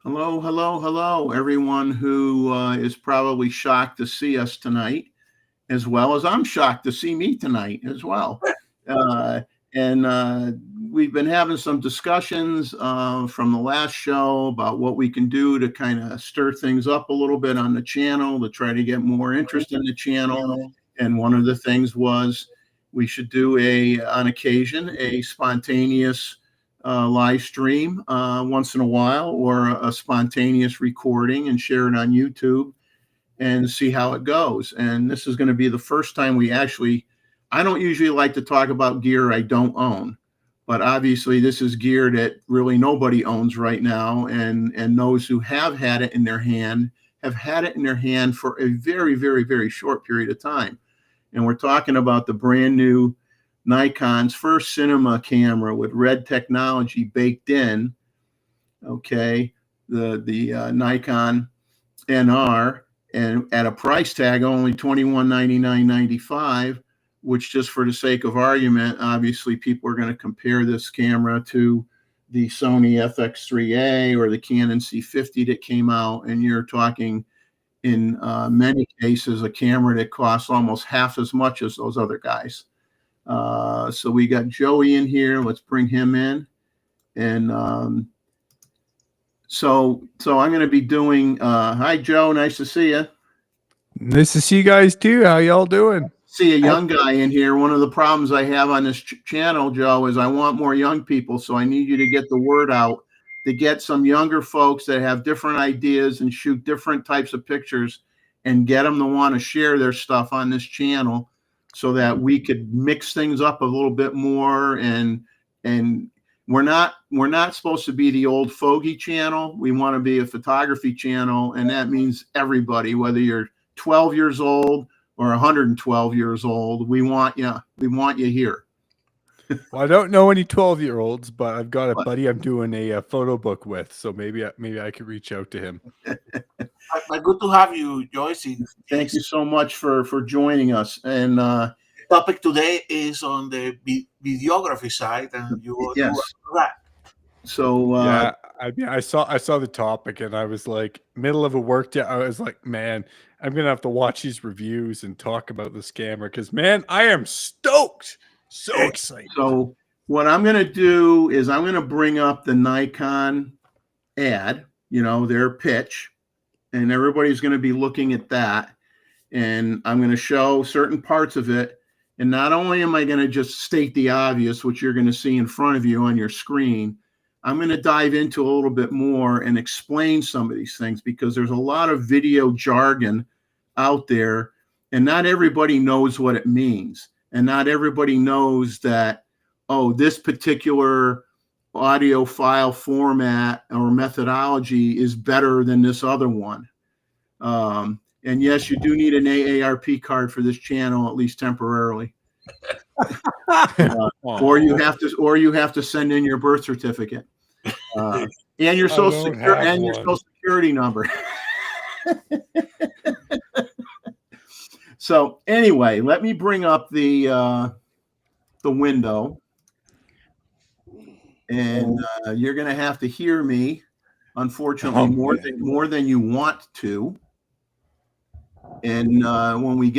Hello, hello, hello, everyone who is probably shocked to see us tonight, as well as I'm shocked to see me tonight as well. Uh, and we've been having some discussions from the last show about what we can do to kind of stir things up a little bit on the channel to try to get more interest in the channel. And one of the things was we should do on occasion, a spontaneous live stream once in a while, or a spontaneous recording and share it on YouTube and see how it goes. And this is going to be the first time I don't usually like to talk about gear I don't own, but obviously this is gear that really nobody owns right now. And those who have had it in their hand have had it in their hand for a very, very, very short period of time. And we're talking about the brand new Nikon's first cinema camera with red technology baked in. Okay, the Nikon NR, and at a price tag only $2199.95, which, just for the sake of argument, obviously people are going to compare this camera to the Sony FX3A or the Canon C50 that came out, and you're talking in many cases a camera that costs almost half as much as those other guys. So we got Joey in here. Let's bring him in. And so I'm going to be doing, hi, Joe. Nice to see you. Nice to see you guys too. How y'all doing? See a young guy in here. One of the problems I have on this channel, Joe, is I want more young people. So I need you to get the word out to get some younger folks that have different ideas and shoot different types of pictures and get them to want to share their stuff on this channel, so that we could mix things up a little bit more. And we're not supposed to be the old fogey channel. We want to be a photography channel, and that means everybody, whether you're 12 years old or 112 years old, we want you here. Well, I don't know any 12-year-olds, but I've got a buddy I'm doing a photo book with, so maybe I could reach out to him. Good to have you, Joyce. Thank you so much for joining us. And the topic today is on the videography side, and you yes. Right. So yeah, I saw the topic, and I was like, middle of a work day, I was like, man, I'm gonna have to watch these reviews and talk about this camera, because man, I am stoked, so excited. So what I'm gonna do is I'm gonna bring up the Nikon ad, their pitch, and everybody's going to be looking at that. And I'm going to show certain parts of it. And not only am I going to just state the obvious, which you're going to see in front of you on your screen, I'm going to dive into a little bit more and explain some of these things, because there's a lot of video jargon out there, and not everybody knows what it means. And not everybody knows that, oh, this particular audio file format or methodology is better than this other one. And yes, you do need an AARP card for this channel, at least temporarily. Or you have to send in your birth certificate and your social security number. So anyway, let me bring up the window. And you're going to have to hear me, unfortunately, more than you want to. And when we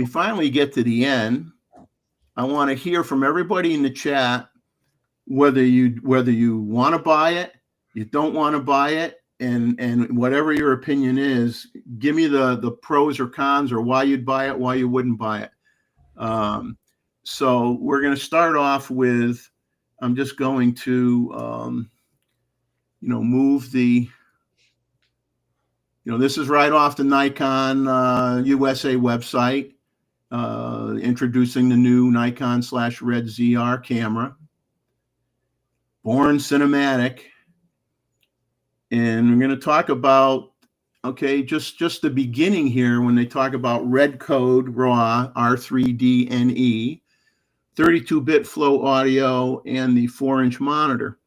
finally get to the end, I want to hear from everybody in the chat whether you want to buy it, you don't want to buy it, and whatever your opinion is, give me the pros or cons, or why you'd buy it, why you wouldn't buy it. So we're going to start off with, I'm just going to, move the, this is right off the Nikon USA website, introducing the new Nikon /Red ZR camera, born cinematic. And we're going to talk about, just the beginning here, when they talk about red code RAW, R3D&E, 32-bit flow audio, and the 4-inch monitor.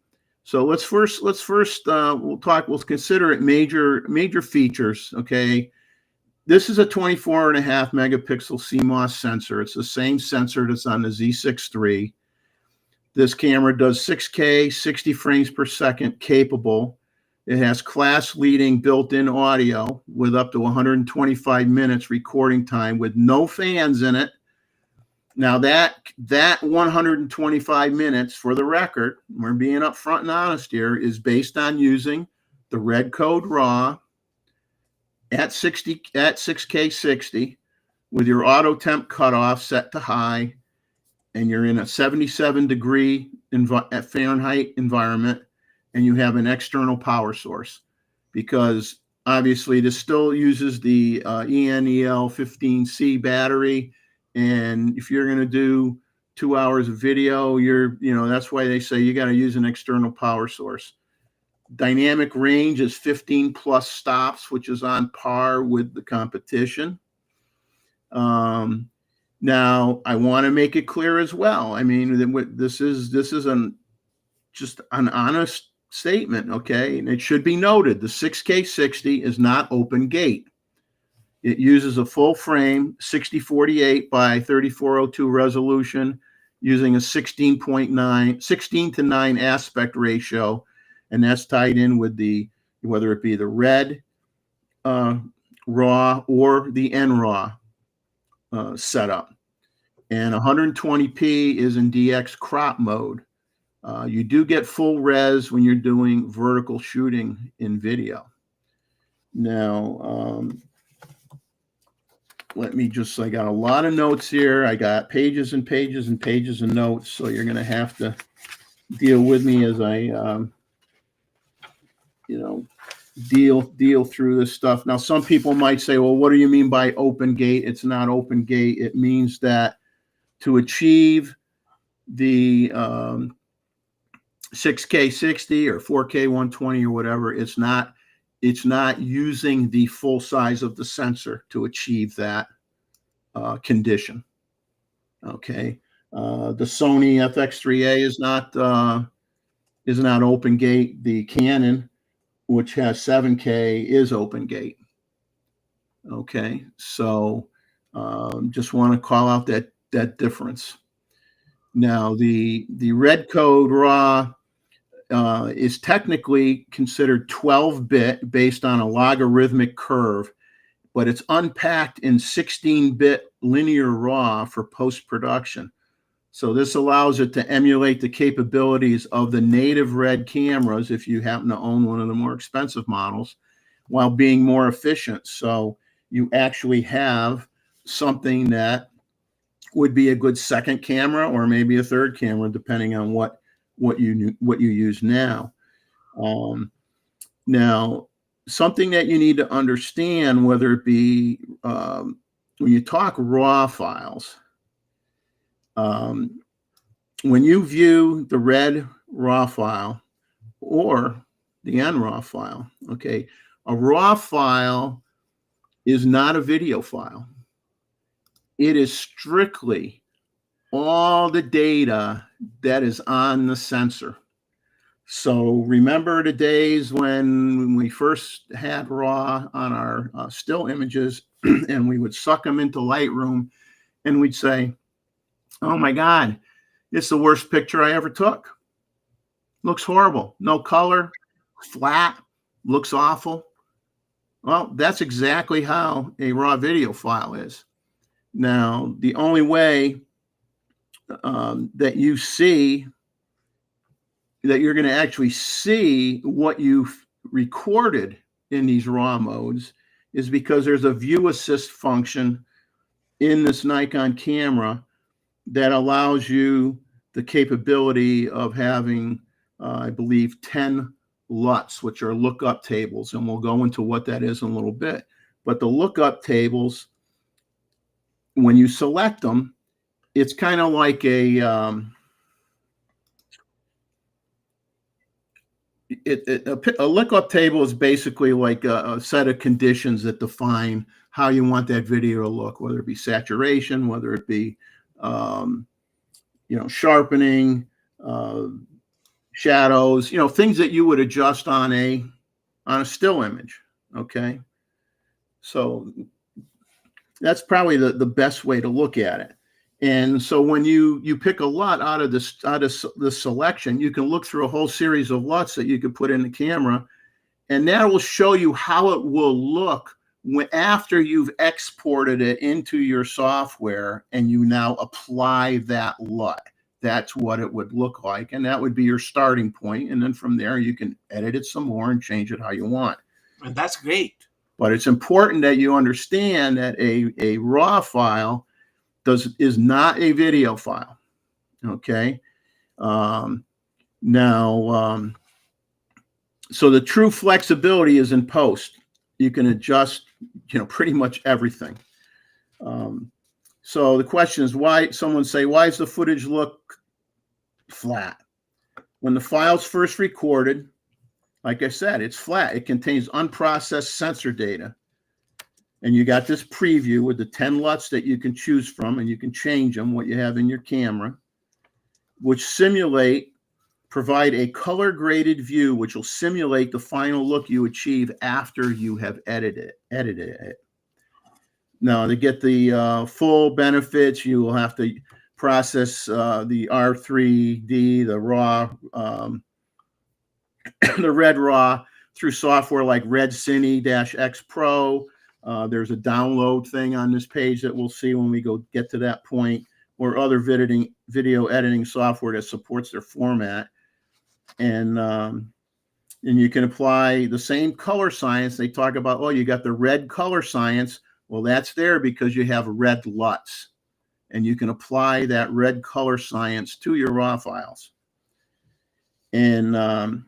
So let's first we'll consider it major features. Okay, this is a 24.5 megapixel CMOS sensor. It's the same sensor that's on the Z6 III. This camera does 6K, 60 frames per second capable. It has class-leading built-in audio with up to 125 minutes recording time with no fans in it. Now that 125 minutes, for the record, we're being upfront and honest here, is based on using the red code RAW at 6K 60 with your auto temp cutoff set to high, and you're in a 77-degree Fahrenheit environment, and you have an external power source, because obviously this still uses the ENEL 15C battery. And if you're going to do 2 hours of video, that's why they say you got to use an external power source. Dynamic range is 15 plus stops, which is on par with the competition. Now, I want to make it clear as well. I mean, this is just an honest statement, okay? And it should be noted, the 6K 60 is not open gate. It uses a full frame 6048 by 3402 resolution using a 16 to 9 aspect ratio, and that's tied in with whether it be the red RAW or the NRAW setup. And 120p is in DX crop mode. You do get full res when you're doing vertical shooting in video. Now, I got a lot of notes here. I got pages and pages and pages of notes, so you're going to have to deal with me as I, deal through this stuff. Now, some people might say, well, what do you mean by open gate? It's not open gate. It means that to achieve the 6K 60 or 4K 120 or whatever, it's not using the full size of the sensor to achieve that condition. Okay. The Sony FX3A is not open gate. The Canon, which has 7K, is open gate. Okay. So just want to call out that difference. Now, the red code RAW is technically considered 12-bit based on a logarithmic curve, but it's unpacked in 16-bit linear RAW for post-production. So this allows it to emulate the capabilities of the native red cameras if you happen to own one of the more expensive models, while being more efficient. So you actually have something that would be a good second camera or maybe a third camera, depending on what you use now. Now, something that you need to understand, whether it be when you talk RAW files, when you view the red RAW file or the NRAW file, okay, a RAW file is not a video file. It is strictly all the data that is on the sensor. So remember the days when we first had RAW on our still images and we would suck them into Lightroom and we'd say, oh my God, it's the worst picture I ever took. Looks horrible. No color, flat, looks awful. Well, that's exactly how a RAW video file is. Now, the only way that you're going to actually see what you've recorded in these RAW modes is because there's a view assist function in this Nikon camera that allows you the capability of having, I believe, 10 LUTs, which are lookup tables, and we'll go into what that is in a little bit. But the lookup tables, when you select them, it's kind of like a lookup table is basically like a set of conditions that define how you want that video to look, whether it be saturation, whether it be sharpening, shadows, things that you would adjust on a still image. Okay, so that's probably the best way to look at it. And so when you pick a LUT out of the selection, you can look through a whole series of LUTs that you could put in the camera, and that will show you how it will look after you've exported it into your software and you now apply that LUT. That's what it would look like, and that would be your starting point. And then from there, you can edit it some more and change it how you want. And that's great. But it's important that you understand that a RAW file is not a video file. Okay. So the true flexibility is in post. You can adjust, pretty much everything. So the question is, why does the footage look flat? When the file's first recorded, like I said, it's flat. It contains unprocessed sensor data. And you got this preview with the 10 LUTs that you can choose from, and you can change them, what you have in your camera, which provide a color graded view, which will simulate the final look you achieve after you have edited it. Now, to get the full benefits, you will have to process the R3D, the RAW, the Red RAW through software like Red Cine-X Pro. There's a download thing on this page that we'll see when we get to that point, or other video editing software that supports their format. And you can apply the same color science. They talk about, you got the red color science. Well, that's there because you have red LUTs, and you can apply that red color science to your RAW files. And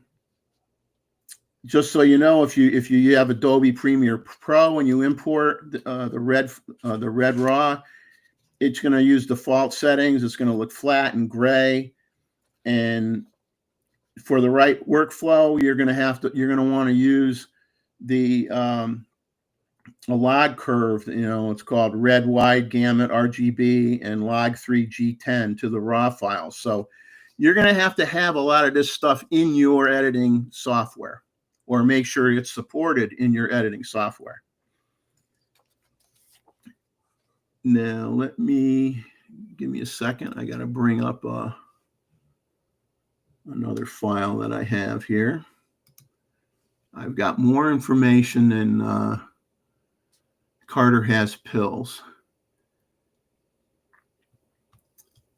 just so you know, if you have Adobe Premiere Pro and you import the red RAW, it's going to use default settings. It's going to look flat and gray. And for the right workflow, you're going to want to use a log curve. It's called red wide gamut RGB and log 3 G10 to the RAW files. So you're going to have a lot of this stuff in your editing software, or make sure it's supported in your editing software. Now, give me a second. I got to bring up another file that I have here. I've got more information than Carter has pills.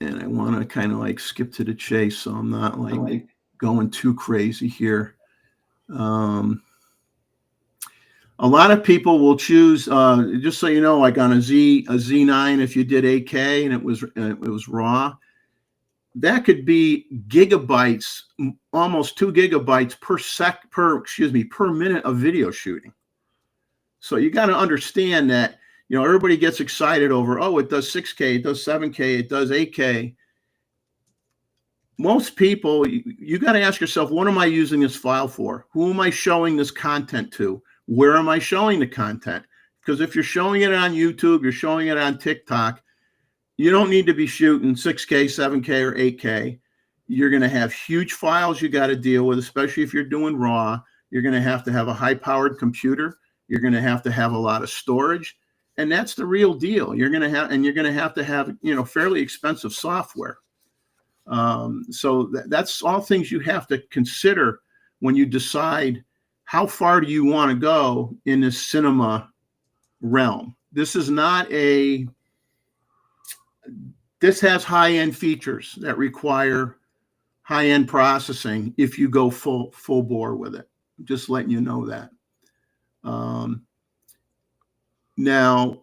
And I want to kind of skip to the chase, so I'm not going too crazy here. A lot of people will choose, just so you know, like on a Z9, if you did 8K and it was RAW, that could be gigabytes, almost 2 gigabytes per minute of video shooting. So you got to understand that, everybody gets excited over, it does 6K, it does 7K, it does 8K. Most people, you got to ask yourself, what am I using this file for? Who am I showing this content to? Where am I showing the content? Because if you're showing it on YouTube, you're showing it on TikTok, you don't need to be shooting 6K, 7K, or 8K. You're going to have huge files you got to deal with, especially if you're doing RAW. You're going to have a high-powered computer. You're going to have a lot of storage. And that's the real deal. You're going to have fairly expensive software. So that's all things you have to consider when you decide how far do you want to go in this cinema realm. This has high-end features that require high-end processing if you go full bore with it. Just letting you know that. Now,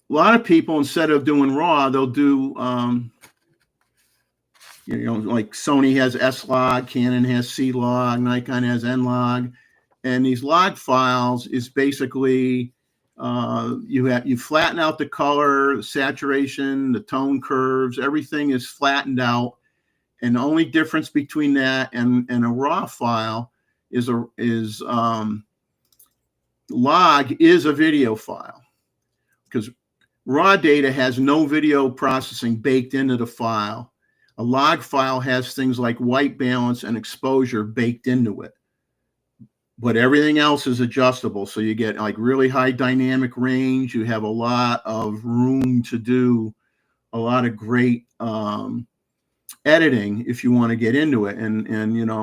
a lot of people, instead of doing RAW, they'll do like Sony has S-Log, Canon has C-Log, Nikon has N-Log, and these log files is basically you flatten out the color, the saturation, the tone curves, everything is flattened out, and the only difference between that and a RAW file is log is a video file, because RAW data has no video processing baked into the file. A log file has things like white balance and exposure baked into it, but everything else is adjustable. So you get really high dynamic range. You have a lot of room to do a lot of great editing if you want to get into it. And you know,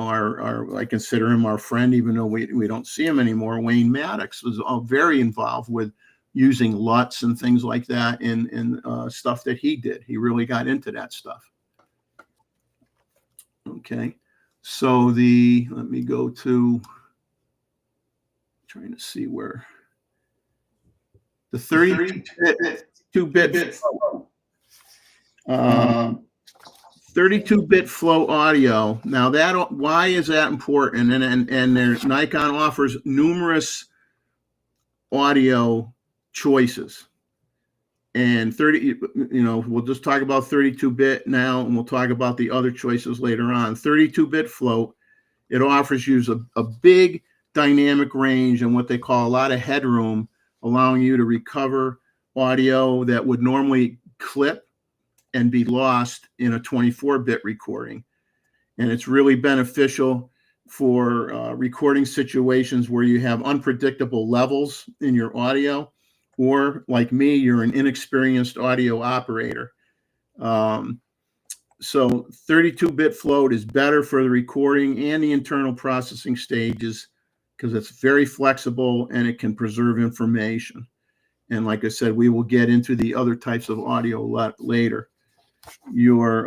I consider him our friend, even though we don't see him anymore. Wayne Maddox was very involved with using LUTs and things like that in stuff that he did. He really got into that stuff. Okay, so let me go to, trying to see where the 32-bit 32-bit flow audio. Now why is that important? And Nikon offers numerous audio choices. And we'll just talk about 32-bit now, and we'll talk about the other choices later on. 32-bit float, it offers you a big dynamic range and what they call a lot of headroom, allowing you to recover audio that would normally clip and be lost in a 24-bit recording. And it's really beneficial for recording situations where you have unpredictable levels in your audio, or like me, you're an inexperienced audio operator. So 32-bit float is better for the recording and the internal processing stages because it's very flexible and it can preserve information. And like I said, we will get into the other types of audio later. Your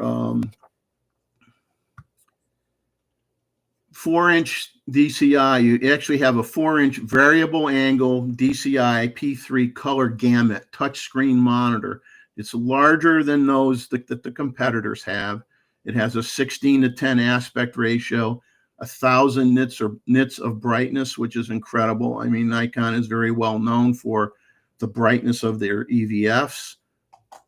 4-inch DCI, you actually have a 4-inch variable angle DCI P3 color gamut touchscreen monitor. It's larger than those that the competitors have. It has a 16:10 aspect ratio, 1,000 nits of brightness, which is incredible. I mean, Nikon is very well known for the brightness of their EVFs.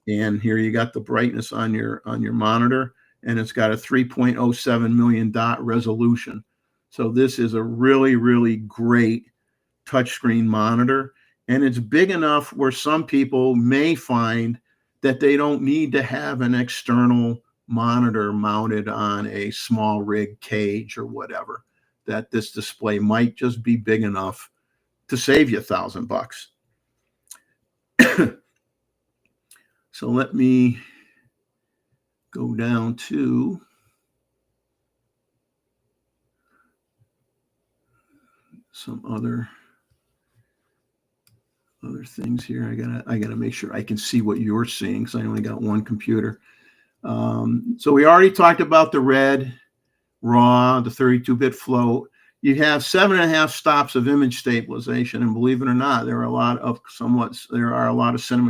And here you got the brightness on your monitor, and it's got a 3.07 million dot resolution. So this is a really, really great touchscreen monitor. And it's big enough where some people may find that they don't need to have an external monitor mounted on a small rig cage or whatever, that this display might just be big enough to save you $1,000. So let me go down to some other things here. I gotta make sure I can see what you're seeing, because I only got one computer. So we already talked about the red, RAW, the 32-bit float. You have 7.5 stops of image stabilization, and believe it or not, there are a lot of cinema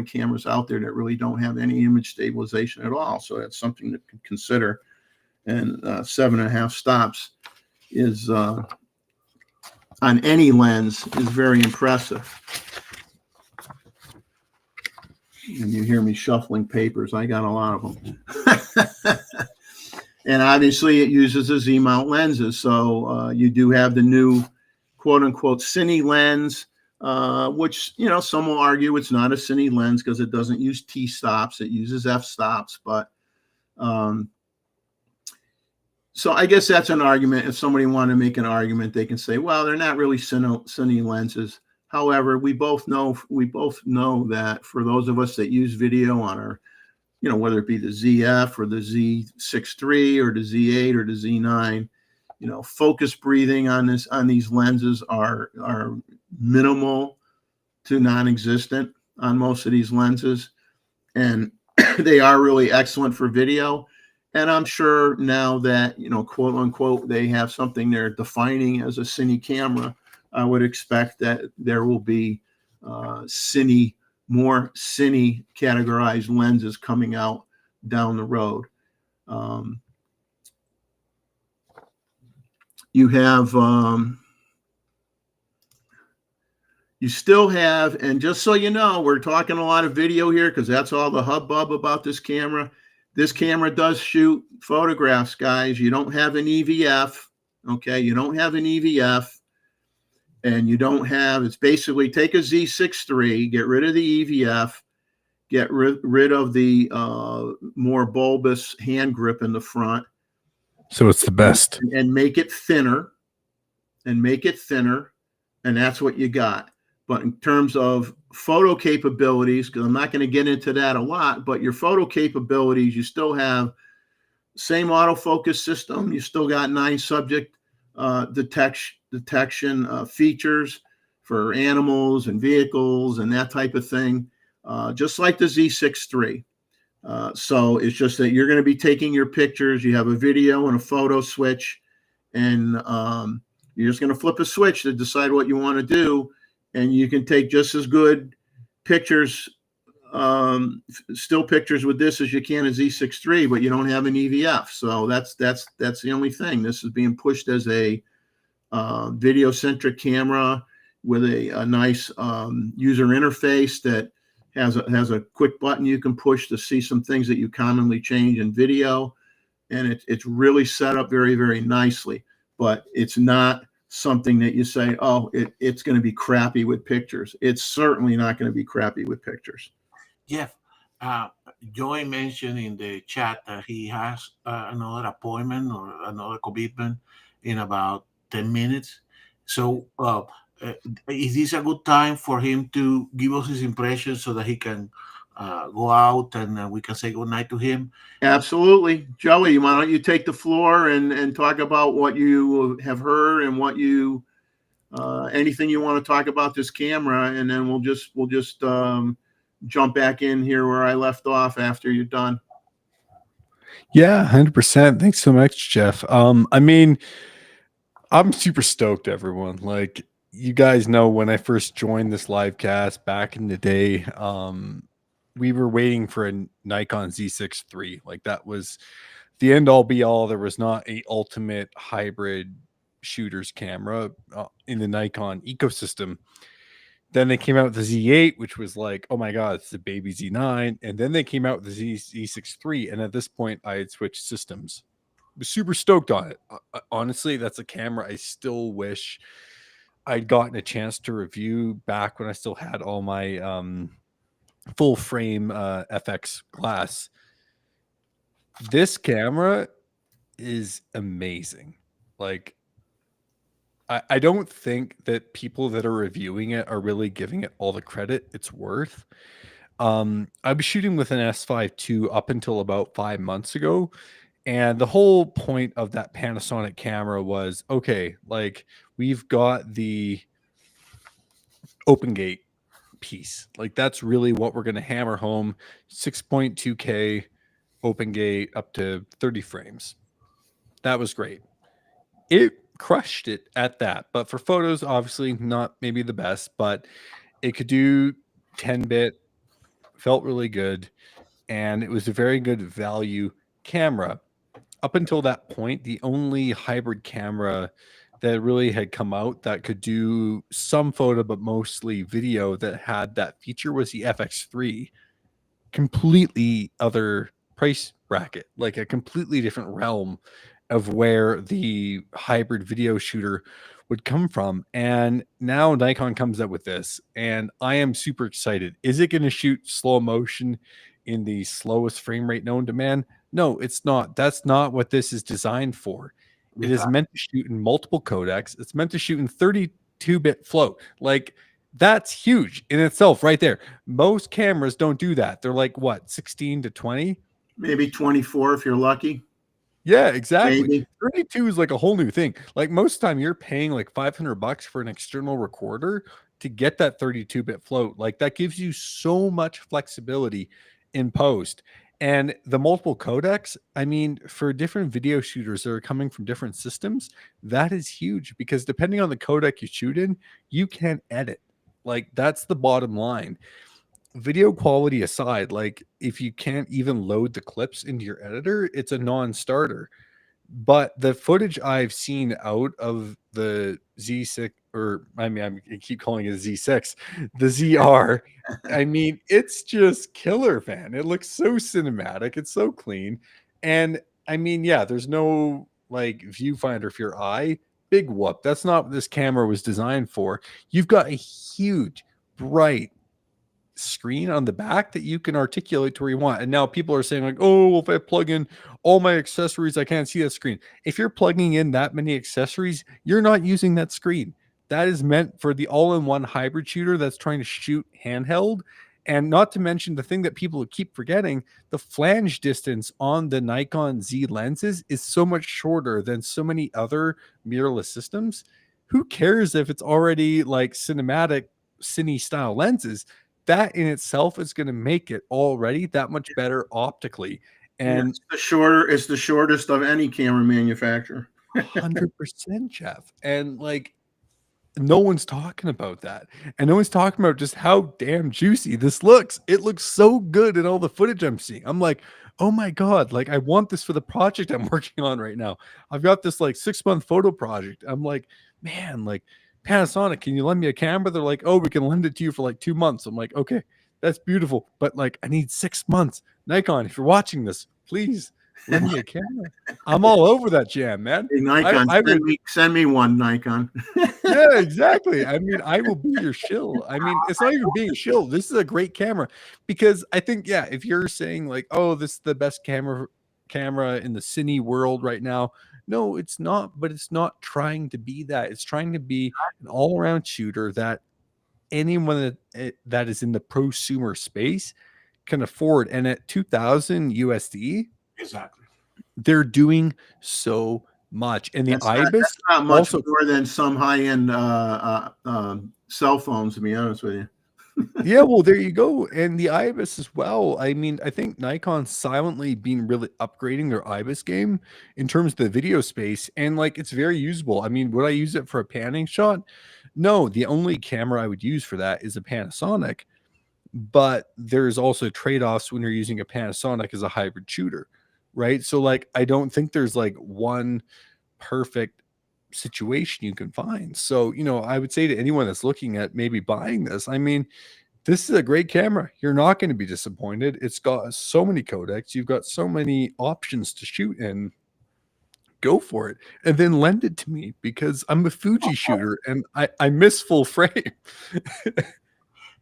cameras out there that really don't have any image stabilization at all. So that's something to consider. And 7.5 stops is on any lens is very impressive. And you hear me shuffling papers. I got a lot of them. And obviously it uses the Z-mount lenses. So you do have the new quote unquote cine lens, which, you know, some will argue it's not a cine lens because it doesn't use T stops. It uses F stops. But so I guess that's an argument. If somebody wanted to make an argument, they can say, well, they're not really cine lenses. However, we both know that for those of us that use video on our, you know, whether it be the ZF or the Z6 III or the Z8 or the Z9, you know, focus breathing on these lenses are minimal to non-existent on most of these lenses, and they are really excellent for video. And I'm sure now that, you know, quote unquote, they have something they're defining as a cine camera, I would expect that there will be more cine categorized lenses coming out down the road. You have, you still have, and just so you know, we're talking a lot of video here because that's all the hubbub about this camera. This camera does shoot photographs, guys. You don't have an EVF, okay? You don't have an EVF. And you don't have, it's basically take a Z6 III, get rid of the EVF, get rid of the more bulbous hand grip in the front. So it's the best. And make it thinner, and that's what you got. But in terms of photo capabilities, because I'm not going to get into that a lot, but your photo capabilities, you still have same autofocus system. You still got 9 subject detection features for animals and vehicles and that type of thing, just like the Z6 III. So it's just that you're going to be taking your pictures. You have a video and a photo switch, and you're just going to flip a switch to decide what you want to do. And you can take just as good pictures, still pictures with this as you can a Z6 III, but you don't have an EVF. So that's the only thing. This is being pushed as a video-centric camera with a nice user interface that has a quick button you can push to see some things that you commonly change in video, and it's really set up very, very nicely. But it's not something that you say, oh, it's going to be crappy with pictures. It's certainly not going to be crappy with pictures. Jeff, Joy mentioned in the chat that he has another appointment or another commitment in about 10 minutes. So is this a good time for him to give us his impressions so that he can go out and we can say goodnight to him? Absolutely. Joey, why don't you take the floor and talk about what you have heard and what you anything you want to talk about this camera, and then we'll just jump back in here where I left off after you're done. Yeah, 100%. Thanks so much, Jeff. I mean, I'm super stoked, everyone. Like, you guys know, when I first joined this live cast back in the day, we were waiting for a Nikon Z6 III. Like, that was the end all be all. There was not a ultimate hybrid shooters camera in the Nikon ecosystem. Then they came out with the Z8, which was like, oh my God, it's the baby Z9. And then they came out with the Z6 III. And at this point, I had switched systems. I was super stoked on it. Honestly, that's a camera I still wish I'd gotten a chance to review back when I still had all my full frame FX glass. This camera is amazing. Like, I don't think that people that are reviewing it are really giving it all the credit it's worth. I was shooting with an S5 II up until about 5 months ago. And the whole point of that Panasonic camera was, okay, like, we've got the open gate piece. Like, that's really what we're going to hammer home. 6.2K open gate up to 30 frames. That was great. It crushed it at that. But for photos, obviously not maybe the best, but it could do 10-bit, felt really good, and it was a very good value camera. Up until that point, the only hybrid camera that really had come out that could do some photo but mostly video that had that feature was the FX3. Completely other price bracket, like a completely different realm of where the hybrid video shooter would come from. And now Nikon comes up with this, and I am super excited. Is it going to shoot slow motion in the slowest frame rate known to man? No, it's not. That's not what this is designed for. It is meant to shoot in multiple codecs. It's meant to shoot in 32-bit float. Like, that's huge in itself right there. Most cameras don't do that. They're like, what, 16 to 20? Maybe 24 if you're lucky. Yeah, exactly. Maybe. 32 is like a whole new thing. Like, most time you're paying like $500 for an external recorder to get that 32-bit float. Like, that gives you so much flexibility in post. And the multiple codecs, I mean, for different video shooters that are coming from different systems, that is huge, because depending on the codec you shoot in, you can edit. Like, that's the bottom line. Video quality aside, like, if you can't even load the clips into your editor, it's a non-starter. But the footage I've seen out of the Z6, or I mean, I keep calling it Z6, the ZR, I mean, it's just killer, man. It looks so cinematic. It's so clean. And I mean, yeah, there's no like viewfinder for your eye. Big whoop. That's not what this camera was designed for. You've got a huge, bright screen on the back that you can articulate to where you want. And now people are saying like, oh, well, if I plug in all my accessories, I can't see that screen. If you're plugging in that many accessories, you're not using that screen. that is meant for the all-in-one hybrid shooter that's trying to shoot handheld. And not to mention the thing that people keep forgetting, the flange distance on the Nikon Z lenses is so much shorter than so many other mirrorless systems. Who cares if it's already like cinematic cine style lenses? That in itself is going to make it already that much better optically. And it's the shortest of any camera manufacturer. 100%, Jeff. And like, no one's talking about that. And no one's talking about just how damn juicy this looks. It looks so good in all the footage I'm seeing. I'm like, oh my God, like I want this for the project I'm working on right now. I've got this like 6-month photo project. I'm like, man, like Panasonic, can you lend me a camera? They're like, oh, we can lend it to you for like 2 months. I'm like, okay, that's beautiful. But like, I need 6 months. Nikon, if you're watching this, please lend me a camera. I'm all over that jam, man. Hey, Nikon, I would send me one, Nikon. yeah, exactly. I mean, I will be your shill. I mean, it's not even being a shill. This is a great camera because I think, yeah, if you're saying like, oh, this is the best camera in the cine world right now. No, it's not, but it's not trying to be that. It's trying to be an all-around shooter that anyone that is in the prosumer space can afford. And at 2000 USD, Exactly. they're doing so much. And the IBIS that's not much also more than some high-end cell phones, to be honest with you. yeah, well, there you go. And the IBIS as well. I mean, I think Nikon's silently been really upgrading their IBIS game in terms of the video space. And like, it's very usable. I mean, would I use it for a panning shot? No, the only camera I would use for that is a Panasonic. But there's also trade-offs when you're using a Panasonic as a hybrid shooter, right? So like, I don't think there's like one perfect situation you can find. So, you know, I would say to anyone that's looking at maybe buying this, I mean, this is a great camera. You're not going to be disappointed. It's got so many codecs. You've got so many options to shoot in. Go for it. And then lend it to me because I'm a Fuji shooter and I miss full frame.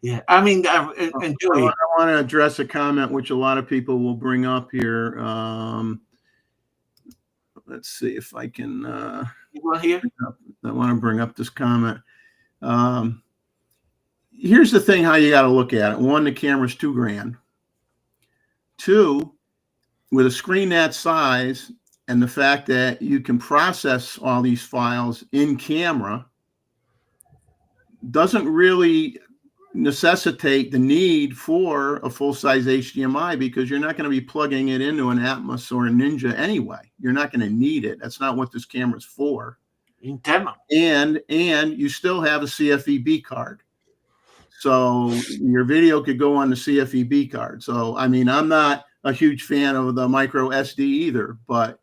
Yeah, I mean, and Joey, I want to address a comment which a lot of people will bring up here. Let's see if I can. you want here? I want to bring up this comment. Here's the thing: how you got to look at it. One, the camera's $2,000. Two, with a screen that size and the fact that you can process all these files in camera, doesn't really necessitate the need for a full-size HDMI because you're not going to be plugging it into an Atmos or a Ninja anyway. You're not going to need it. That's not what this camera's for. Internal. And you still have a CFEB card. So your video could go on the CFEB card. So, I mean, I'm not a huge fan of the micro SD either, but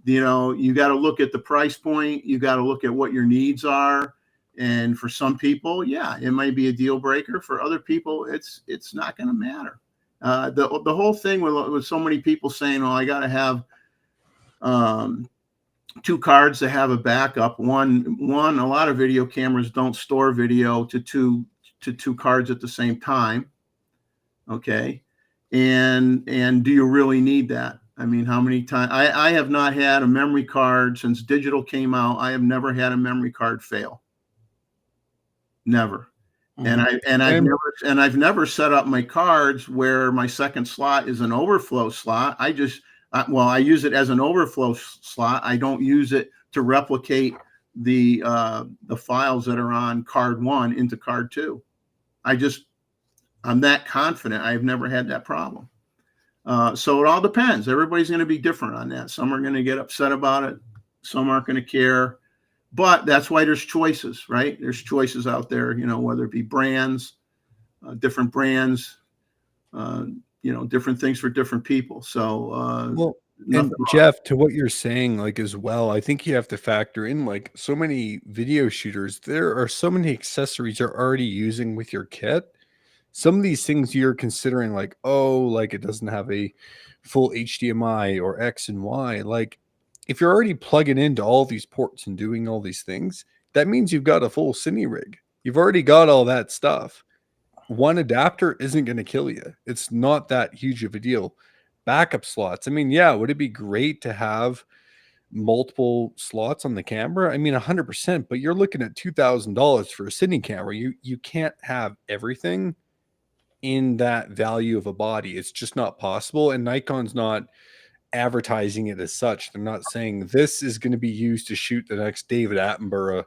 you know, you got to look at the price point. You got to look at what your needs are. And for some people, yeah, it might be a deal breaker. For other people, it's not going to matter. The whole thing with so many people saying, "Oh, I got to have 2 cards to have a backup." One, a lot of video cameras don't store video to two cards at the same time. Okay, and do you really need that? I mean, how many times? I have not had a memory card since digital came out. I have never had a memory card fail. Never. Mm-hmm. And I've never set up my cards where my second slot is an overflow slot. I use it as an overflow slot. I don't use it to replicate the files that are on card 1 into card 2. I'm that confident. I've never had that problem. So it all depends. Everybody's going to be different on that. Some are going to get upset about it. Some aren't going to care. But that's why there's choices, right? There's choices out there, you know, whether it be brands, different brands, you know, different things for different people. So, well, and Jeff, to what you're saying, like as well, I think you have to factor in like so many video shooters. There are so many accessories you're already using with your kit. Some of these things you're considering like, oh, like it doesn't have a full HDMI or X and Y. Like if you're already plugging into all these ports and doing all these things, that means you've got a full cine rig. You've already got all that stuff. One adapter isn't going to kill you. It's not that huge of a deal. Backup slots. I mean, yeah, would it be great to have multiple slots on the camera, I mean 100%, but you're looking at $2,000 for a Cine camera. You can't have everything in that value of a body. It's just not possible, and Nikon's not advertising it as such. They're not saying this is going to be used to shoot the next David Attenborough,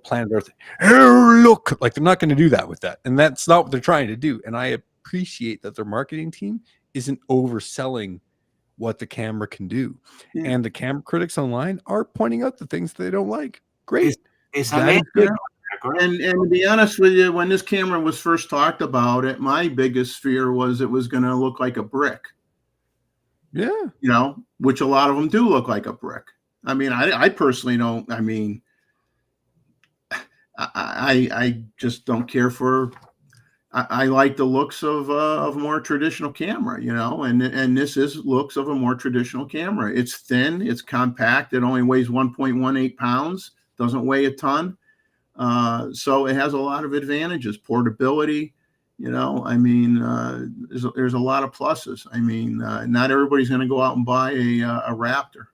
Planet Earth. Oh, look, like they're not going to do that with that, and that's not what they're trying to do. And I appreciate that their marketing team isn't overselling what the camera can do. Yeah. And the camera critics online are pointing out the things they don't like. Great. It's That an is good. And to be honest with you, when this camera was first talked about, my biggest fear was it was going to look like a brick. Yeah. Which a lot of them do look like a brick. I mean, I personally don't. I mean, I just don't care for. I like the looks of a more traditional camera, and this is looks of a more traditional camera. It's thin, it's compact, it only weighs 1.18 pounds, doesn't weigh a ton. So it has a lot of advantages, portability, I mean, there's a lot of pluses. I mean, not everybody's going to go out and buy a Raptor.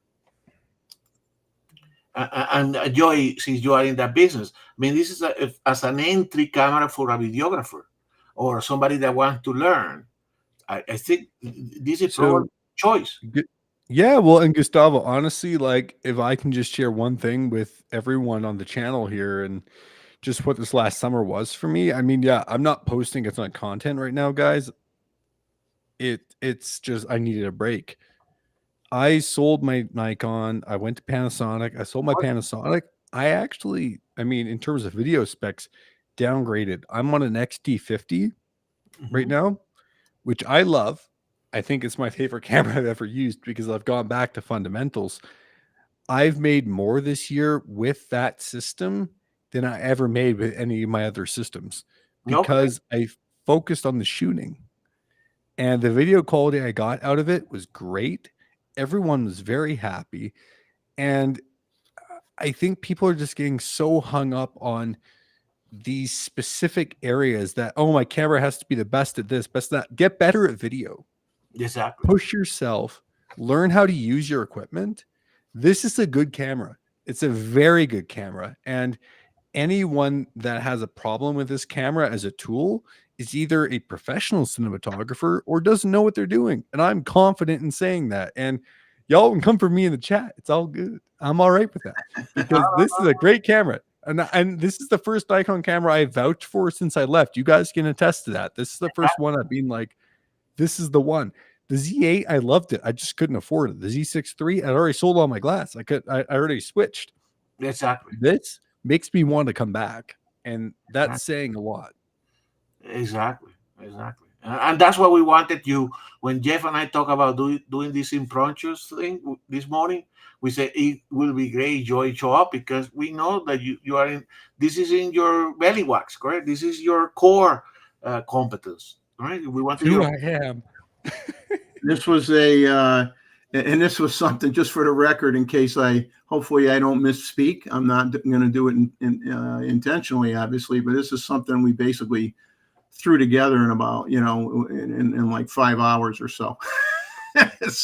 And Joy, since you are in that business, I mean, this is as an entry camera for a videographer or somebody that wants to learn. I think this is a choice. Yeah, well, and Gustavo, honestly, like if I can just share one thing with everyone on the channel here and just what this last summer was for me. I mean, yeah, I'm not posting a ton of content right now, guys. It's just I needed a break. I sold my Nikon. I went to Panasonic. I sold my Panasonic. I mean, in terms of video specs, downgraded. I'm on an XT50 right now, which I love. I think it's my favorite camera I've ever used because I've gone back to fundamentals. I've made more this year with that system than I ever made with any of my other systems because I focused on the shooting, and the video quality I got out of it was great. Everyone was very happy. And I think people are just getting so hung up on these specific areas that, oh, my camera has to be the best at this, best at that. Get better at video. Exactly. Push yourself. Learn how to use your equipment. This is a good camera. It's a very good camera. And anyone that has a problem with this camera as a tool is either a professional cinematographer or doesn't know what they're doing. And I'm confident in saying that. And y'all can come for me in the chat. It's all good. I'm all right with that because this is a great camera. And this is the first Nikon camera I vouched for since I left. You guys can attest to that. This is the first one I've been like, this is the one. The Z8, I loved it. I just couldn't afford it. The Z6 III, I'd already sold all my glass. I already switched. Exactly. This makes me want to come back. And that's saying a lot. Exactly. And that's what we wanted you. When Jeff and I talk about doing this impromptus thing this morning, we say it will be great, Joy, show up because we know that you are in. This is in your belly wax, correct? This is your core competence, right? We want Who I am. This was and this was something just for the record, in case hopefully I don't misspeak. I'm not going to do it intentionally, obviously, but this is something we basically threw together in about, in like 5 hours or so.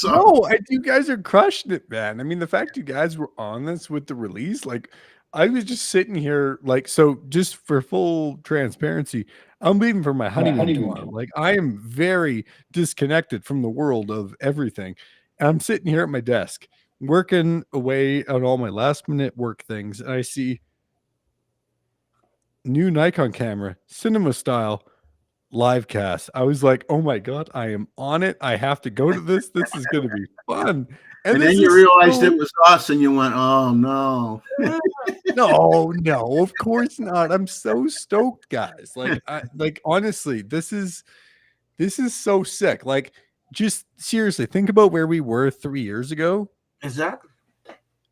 No, you guys are crushing it, man. I mean, the fact you guys were on this with the release, like I was just sitting here, like, so just for full transparency, I'm leaving for my honeymoon tomorrow. Like, I am very disconnected from the world of everything. And I'm sitting here at my desk, working away on all my last minute work things. And I see new Nikon camera, cinema style, live cast. I was like, oh my God, I am on it. I have to go to this. This is going to be fun. And then you realized it was us and you went, oh no. No, of course not. I'm so stoked, guys. Like honestly, this is so sick. Like, just seriously, think about where we were 3 years ago. Exactly.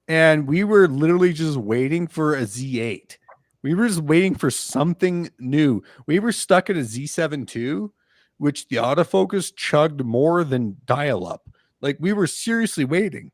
And we were literally just waiting for a Z8. We were just waiting for something new. We were stuck at a Z7 II, which the autofocus chugged more than dial-up. Like, we were seriously waiting.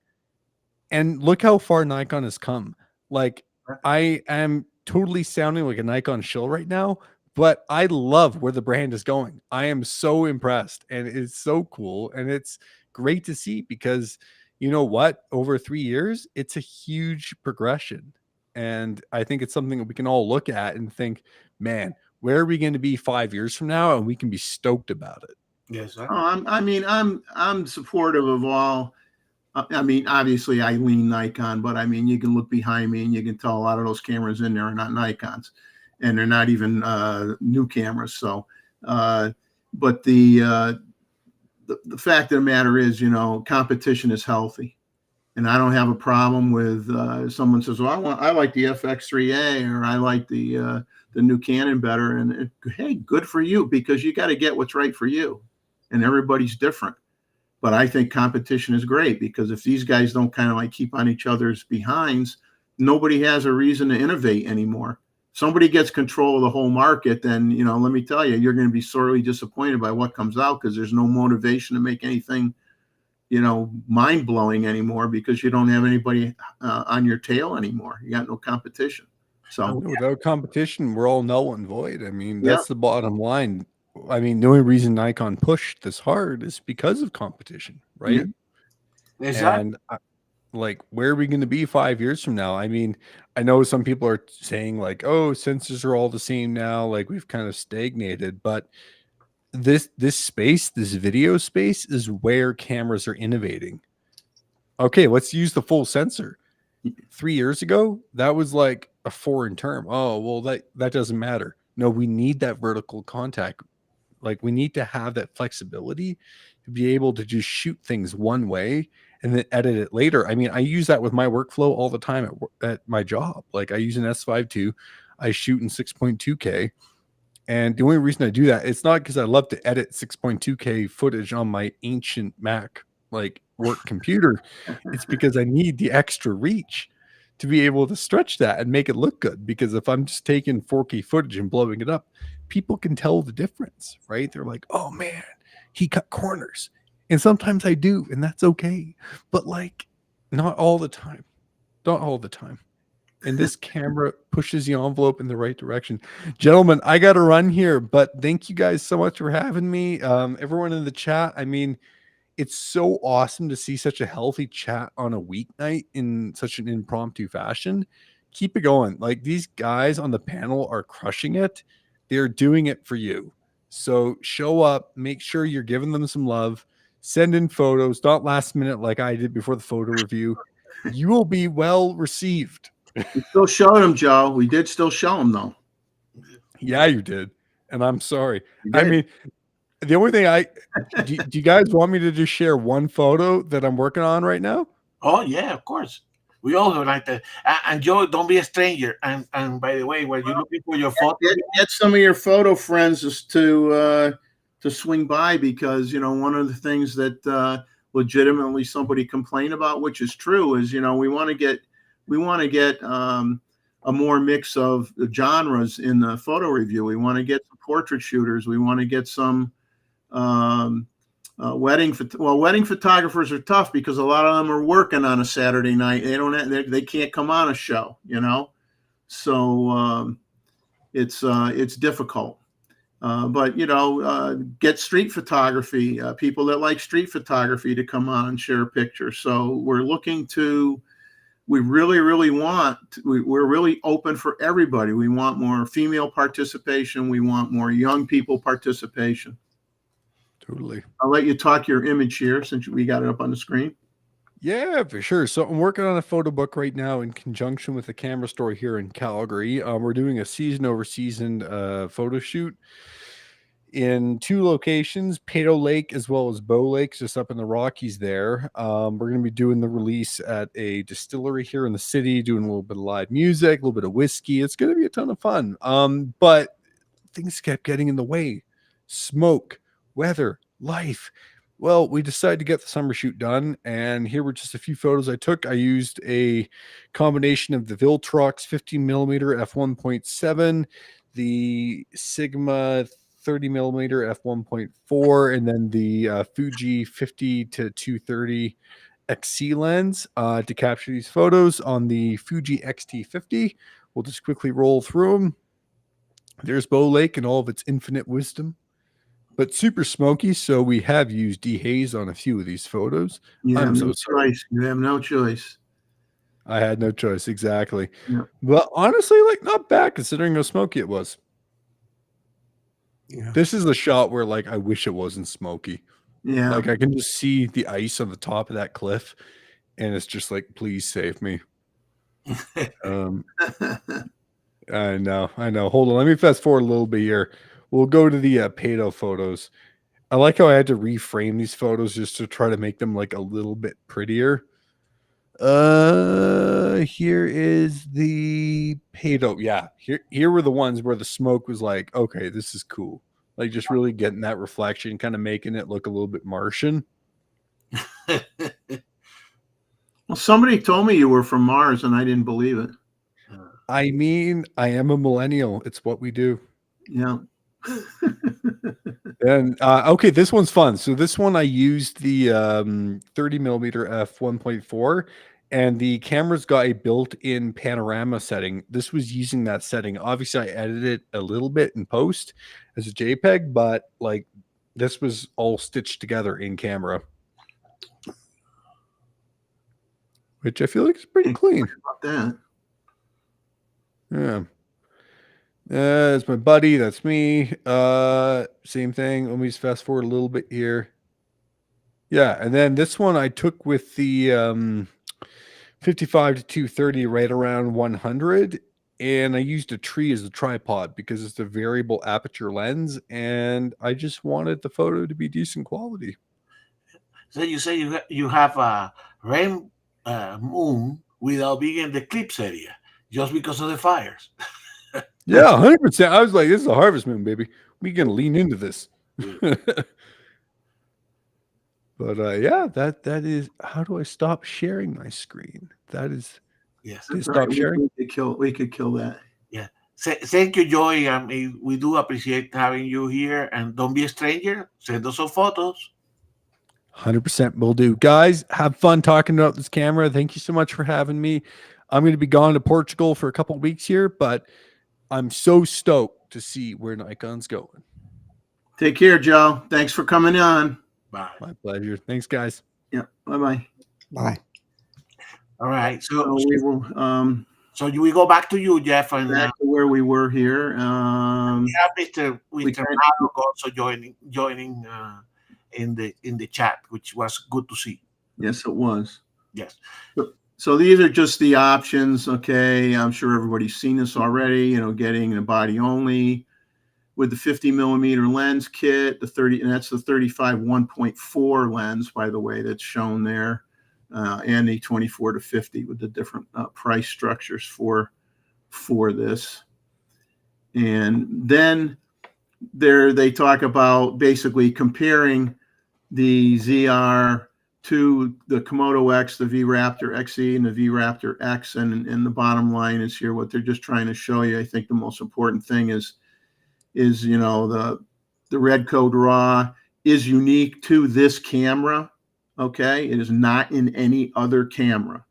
And look how far Nikon has come. Like, I am totally sounding like a Nikon shill right now, but I love where the brand is going. I am so impressed, and it's so cool, and it's great to see because, you know what? Over 3 years, it's a huge progression. And I think it's something that we can all look at and think, man, where are we going to be 5 years from now? And we can be stoked about it. Yes, sir. I'm supportive of all. I mean, obviously, I lean Nikon, but I mean, you can look behind me and you can tell a lot of those cameras in there are not Nikons, and they're not even new cameras. So, but the fact of the matter is, competition is healthy, and I don't have a problem with someone says, "Well, I like the FX3A or I like the new Canon better," and hey, good for you, because you got to get what's right for you, and everybody's different. But I think competition is great, because if these guys don't kind of like keep on each other's behinds, nobody has a reason to innovate anymore. Somebody gets control of the whole market, then, let me tell you, you're going to be sorely disappointed by what comes out, because there's no motivation to make anything, mind blowing anymore, because you don't have anybody on your tail anymore. You got no competition. So without competition, we're all null and void. I mean, yeah. that's the bottom line. I mean, the only reason Nikon pushed this hard is because of competition, right? Yeah. Exactly. And like, where are we going to be 5 years from now? I mean, I know some people are saying like, oh, sensors are all the same now, like we've kind of stagnated, but this space, this video space, is where cameras are innovating. Okay, let's use the full sensor. 3 years ago, that was like a foreign term. Oh, well, that doesn't matter. No, we need that vertical contact. Like, we need to have that flexibility to be able to just shoot things one way and then edit it later. I mean, I use that with my workflow all the time at my job. Like, I use an S5 II. I shoot in 6.2K. And the only reason I do that, it's not because I love to edit 6.2K footage on my ancient Mac, like, work computer. It's because I need the extra reach to be able to stretch that and make it look good. Because if I'm just taking 4K footage and blowing it up, people can tell the difference, right? They're like, oh man, he cut corners. And sometimes I do, and that's okay. But like, not all the time. Not all the time. And this camera pushes the envelope in the right direction. Gentlemen, I got to run here, but thank you guys so much for having me. Everyone in the chat, I mean, it's so awesome to see such a healthy chat on a weeknight in such an impromptu fashion. Keep it going. Like, these guys on the panel are crushing it. They're doing it for you. So show up, make sure you're giving them some love, send in photos, not last minute like I did before the photo review. You will be well received. We still showed them, Joe. We did still show them, though. Yeah, you did. And I'm sorry. I mean, the only thing do you guys want me to just share one photo that I'm working on right now? Oh yeah, of course. We all have like that. And Joe, don't be a stranger. And by the way, when you're looking for your photo, get some of your photo friends to swing by, because one of the things that legitimately somebody complained about, which is true, is we want to get a more mix of genres in the photo review. We want to get some portrait shooters. We want to get some wedding photographers are tough, because a lot of them are working on a Saturday night. They can't come on a show, so it's difficult. But get street photography, people that like street photography, to come on and share a picture. So we're really open for everybody. We want more female participation. We want more young people participation. Totally. I'll let you talk your image here, since we got it up on the screen. Yeah, for sure. So I'm working on a photo book right now in conjunction with the camera store here in Calgary. We're doing a season over season photo shoot in 2 locations, Peyto Lake as well as Bow Lake, just up in the Rockies there. We're going to be doing the release at a distillery here in the city, doing a little bit of live music, a little bit of whiskey. It's going to be a ton of fun. But things kept getting in the way. Smoke, weather, life. Well, we decided to get the summer shoot done, and here were just a few photos I took. I used a combination of the Viltrox 15mm f1.7, the Sigma 30mm f1.4, and then the Fuji 50 to 230 XC lens to capture these photos on the Fuji X-T50. We'll just quickly roll through them. There's Bow Lake and all of its infinite wisdom. but super smoky. So we have used dehaze on a few of these photos. You I'm have so no sorry. choice. You have no choice. I had no choice. Exactly. Yeah. But honestly, like not bad considering how smoky it was. Yeah. This is a shot where like I wish it wasn't smoky. Yeah. Like I can just see the ice on the top of that cliff, and it's just like, please save me. I know, I know. Hold on, let me fast forward a little bit here. We'll go to the pedo photos. I like how I had to reframe these photos just to try to make them like a little bit prettier. Here is the pedo. Yeah, here were the ones where the smoke was like, okay, this is cool. Like just really getting that reflection, kind of making it look a little bit Martian. Well, somebody told me you were from Mars, and I didn't believe it. I mean, I am a millennial. It's what we do. Yeah. And okay, this one's fun. So this one I used the 30 millimeter f 1.4, and the camera's got a built-in panorama setting. This was using that setting. Obviously, I edited it a little bit in post as a JPEG, but like this was all stitched together in camera, which I feel like is pretty clean. About that. Yeah. That's my buddy. That's me. Same thing. Let me just fast forward a little bit here. Yeah, and then this one I took with the 55 to 230 right around 100, and I used a tree as a tripod because it's a variable aperture lens, and I just wanted the photo to be decent quality. So you say you have a rain moon without being in the eclipse area just because of the fires. Yeah, 100%. I was like, this is a harvest moon, baby. We gonna lean into this. But yeah, that is. How do I stop sharing my screen? That is. Yes. Did it stop sharing? We could kill that. Yeah. Thank you, Joy. I mean, we do appreciate having you here, and don't be a stranger. Send us some photos. 100% will do. Guys, have fun talking about this camera. Thank you so much for having me. I'm going to be gone to Portugal for a couple of weeks here, but I'm so stoked to see where Nikon's going. Take care, Joe. Thanks for coming on. Bye. My pleasure. Thanks, guys. Yeah. Bye-bye. Bye. All right. So we will So we go back to you, Jeff, and back to where we were here. we have Mr. Maddock also joining in the chat, which was good to see. Yes, it was. Yes. So these are just the options. Okay, I'm sure everybody's seen this already. You know, getting a body only with the 50 millimeter lens kit, the 30, and that's the 35 1.4 lens, by the way, that's shown there, and the 24 to 50 with the different price structures for this. And then they talk about basically comparing the ZR to the Komodo X, the V Raptor XE, and the V Raptor X. And the bottom line is here what they're just trying to show you. I think the most important thing is you know, the red code RAW is unique to this camera. Okay, it is not in any other camera.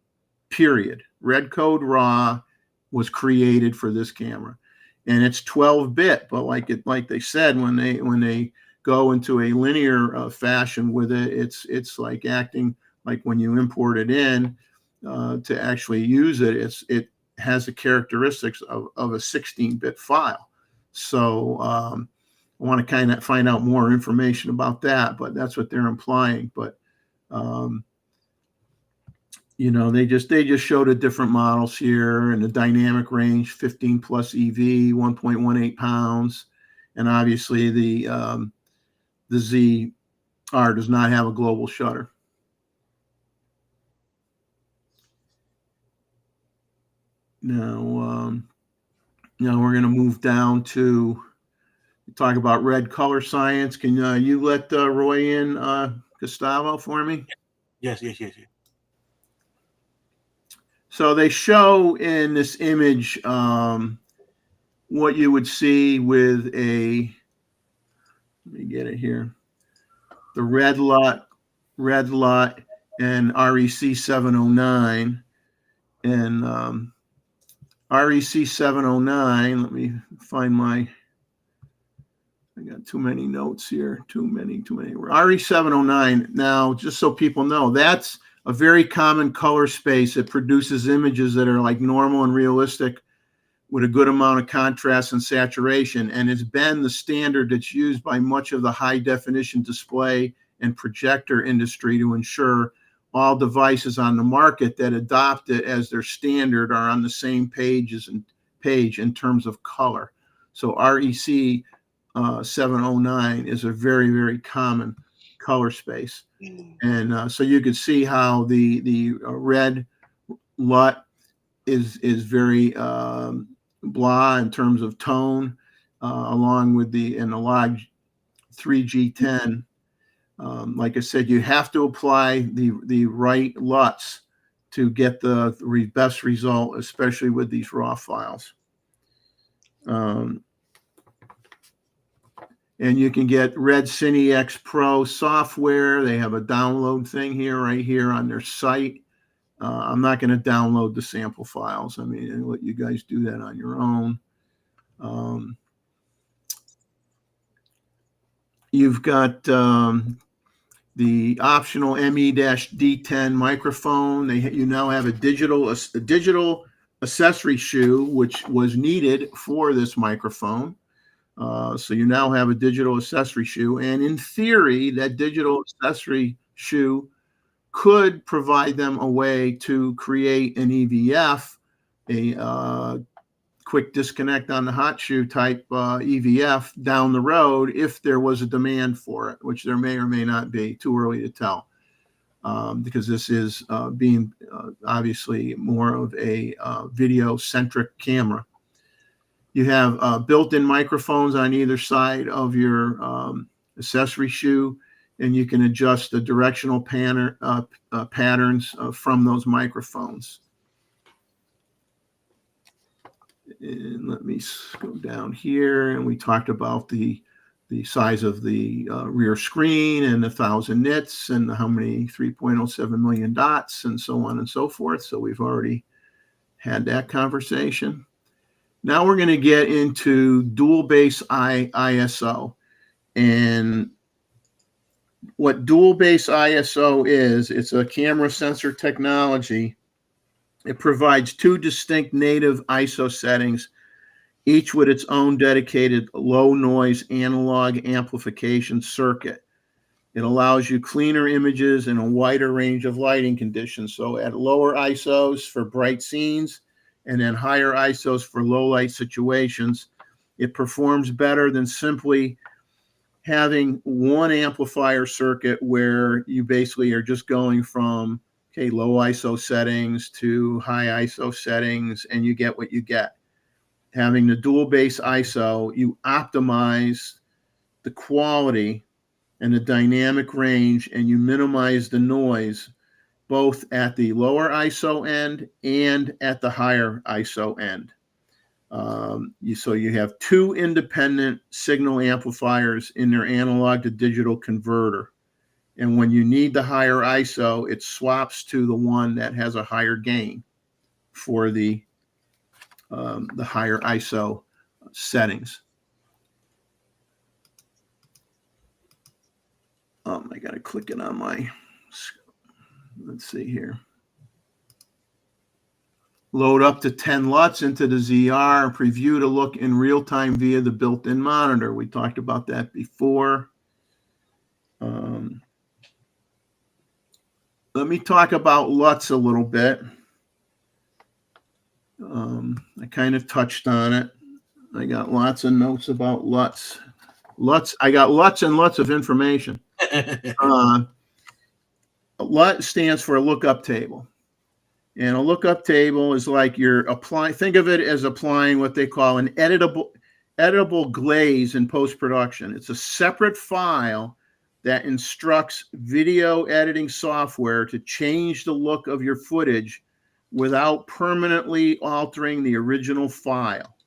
Period. Red code RAW was created for this camera, and it's 12-bit. But like they said, when they go into a linear fashion with it, it's like acting like when you import it in to actually use it. It has the characteristics of a 16-bit file. So I want to kind of find out more information about that, but that's what they're implying. But you know, they just showed the different models here, and the dynamic range 15 plus EV, 1.18 pounds, and obviously the ZR does not have a global shutter. Now we're going to move down to talk about red color science. Can you let Roy in, Gustavo, for me? Yes. So they show in this image what you would see with a, let me get it here, the red LUT and REC 709. And REC 709, let me find my, I got too many notes here. Too many. RE709. Now, just so people know, that's a very common color space. It produces images that are like normal and realistic with a good amount of contrast and saturation. And it's been the standard that's used by much of the high definition display and projector industry to ensure all devices on the market that adopt it as their standard are on the same page in terms of color. So REC 709 is a very, very common color space. And so you can see how the red LUT is very blah in terms of tone, along with the analog 3G10. Like I said, you have to apply the right LUTs to get the best result, especially with these RAW files. And you can get Red Cine X Pro software. They have a download thing here, right here on their site. I'm not going to download the sample files. I mean, I'll let you guys do that on your own. You've got the optional ME-D10 microphone. You now have a digital accessory shoe, which was needed for this microphone. So you now have a digital accessory shoe. And in theory, that digital accessory shoe could provide them a way to create an EVF, a quick disconnect on the hot shoe type EVF down the road if there was a demand for it, which there may or may not be. Too early to tell, because this is being obviously more of a video-centric camera. You have built-in microphones on either side of your accessory shoe, and you can adjust the directional patterns from those microphones. And let me go down here, and we talked about the size of the rear screen and 1,000 nits and how many 3.07 million dots and so on and so forth. So we've already had that conversation. Now we're going to get into dual base ISO. And what dual base ISO is, it's a camera sensor technology. It provides two distinct native ISO settings, each with its own dedicated low noise analog amplification circuit. It allows you cleaner images in a wider range of lighting conditions. So at lower ISOs for bright scenes, and then higher ISOs for low light situations, it performs better than simply having one amplifier circuit where you basically are just going from low ISO settings to high ISO settings, and you get what you get. Having the dual base ISO, you optimize the quality and the dynamic range, and you minimize the noise both at the lower ISO end and at the higher ISO end. So you have two independent signal amplifiers in their analog to digital converter. And when you need the higher ISO, it swaps to the one that has a higher gain for the higher ISO settings. I got to click it on my... Let's see here. Load up to 10 LUTs into the ZR, preview to look in real time via the built-in monitor. We talked about that before. Let me talk about LUTs a little bit. I kind of touched on it. I got lots of notes about LUTs. I got lots and lots of information. LUT stands for a lookup table. And a lookup table is like you're applying, think of it as applying what they call an editable glaze in post-production. It's a separate file that instructs video editing software to change the look of your footage without permanently altering the original file.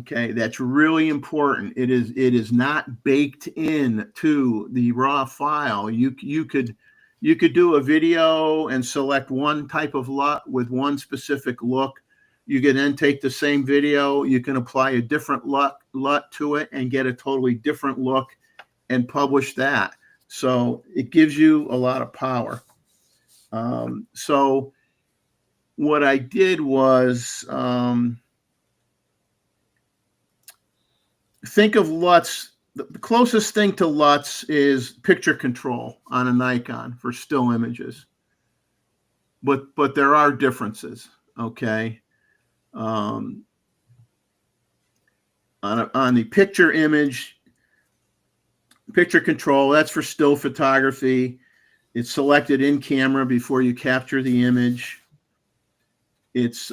Okay, that's really important. It is not baked in to the raw file. You could do a video and select one type of LUT with one specific look, You can then take the same video, you can apply a different LUT to it and get a totally different look and publish that. So it gives you a lot of power. So what I did was think of LUTs. The closest thing to LUTs is picture control on a Nikon for still images. But there are differences, okay? On the picture image, picture control, that's for still photography. It's selected in camera before you capture the image. It's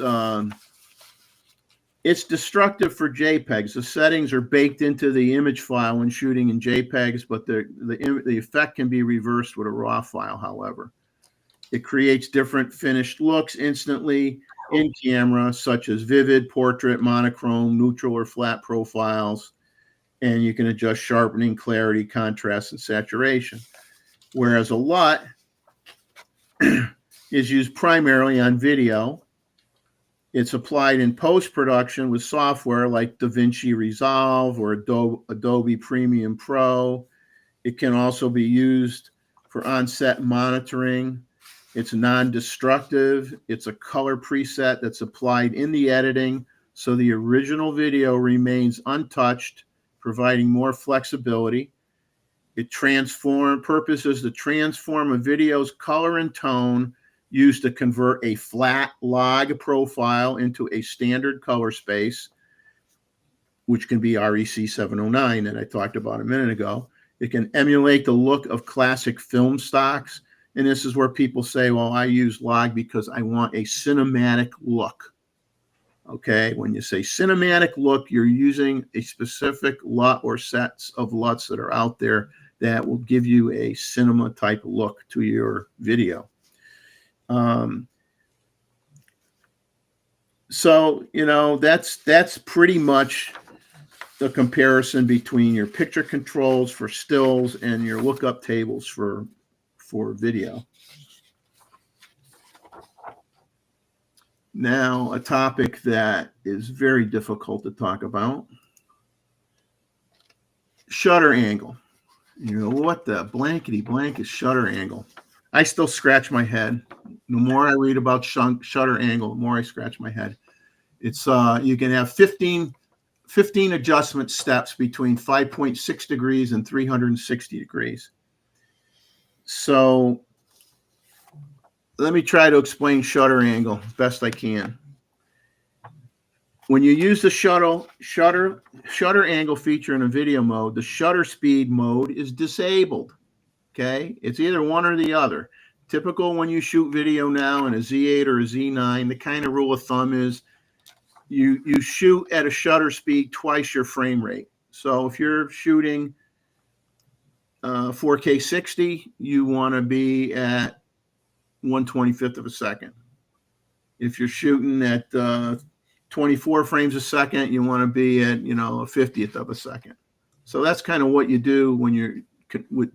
destructive for JPEGs. The settings are baked into the image file when shooting in JPEGs, but the effect can be reversed with a RAW file, however. It creates different finished looks instantly in camera, such as vivid, portrait, monochrome, neutral, or flat profiles. And you can adjust sharpening, clarity, contrast, and saturation. Whereas a LUT is used primarily on video. It's applied in post-production with software like DaVinci Resolve or Adobe Premiere Pro. It can also be used for on-set monitoring. It's non-destructive. It's a color preset that's applied in the editing, so the original video remains untouched, providing more flexibility. Purpose is to transform a video's color and tone used to convert a flat log profile into a standard color space, which can be REC 709 that I talked about a minute ago. It can emulate the look of classic film stocks. And this is where people say, well, I use log because I want a cinematic look. Okay, when you say cinematic look, you're using a specific LUT or sets of LUTs that are out there that will give you a cinema type look to your video. So, you know, that's pretty much the comparison between your picture controls for stills and your lookup tables for video. Now, a topic that is very difficult to talk about, shutter angle. You know, what the blankety blank is shutter angle? I still scratch my head. The more I read about shutter angle, the more I scratch my head. It's you can have 15 adjustment steps between 5.6 degrees and 360 degrees. So let me try to explain shutter angle as best I can. When you use the shutter angle feature in a video mode, the shutter speed mode is disabled. Okay, it's either one or the other. Typical when you shoot video now in a Z8 or a Z9, the kind of rule of thumb is you shoot at a shutter speed twice your frame rate. So if you're shooting 4K 60, you want to be at 1/25th of a second. If you're shooting at 24 frames a second, you want to be at, you know, a 50th of a second. So that's kind of what you do when you're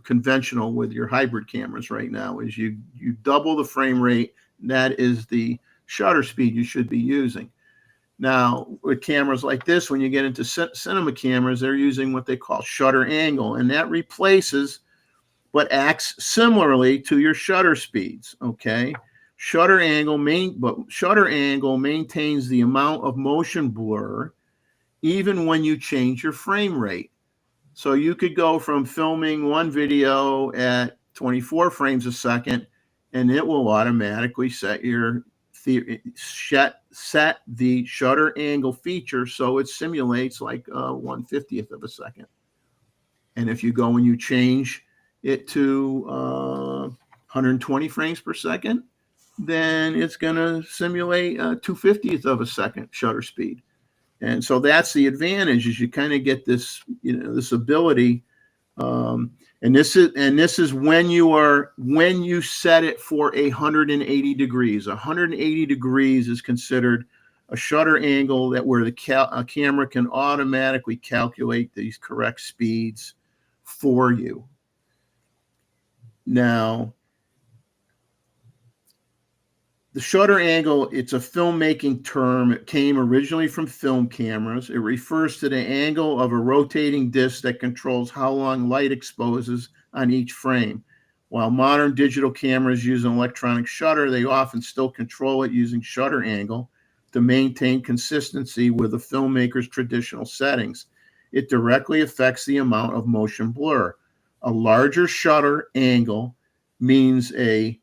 conventional with your hybrid cameras right now, is you double the frame rate. That is the shutter speed you should be using. Now, with cameras like this, when you get into cinema cameras, they're using what they call shutter angle, and that replaces but acts similarly to your shutter speeds. Okay, shutter angle maintains the amount of motion blur even when you change your frame rate. So you could go from filming one video at 24 frames a second, and it will automatically set the shutter angle feature so it simulates like 1/50th of a second. And if you go and you change it to 120 frames per second, then it's going to simulate 2/50th of a second shutter speed. And so that's the advantage, is you kind of get this, you know, this ability. And this is when you set it for 180 degrees. 180 degrees is considered a shutter angle where the camera can automatically calculate these correct speeds for you. Now, The shutter angle, it's a filmmaking term. It came originally from film cameras. It refers to the angle of a rotating disc that controls how long light exposes on each frame. While modern digital cameras use an electronic shutter, they often still control it using shutter angle to maintain consistency with the filmmaker's traditional settings. It directly affects the amount of motion blur. A larger shutter angle means a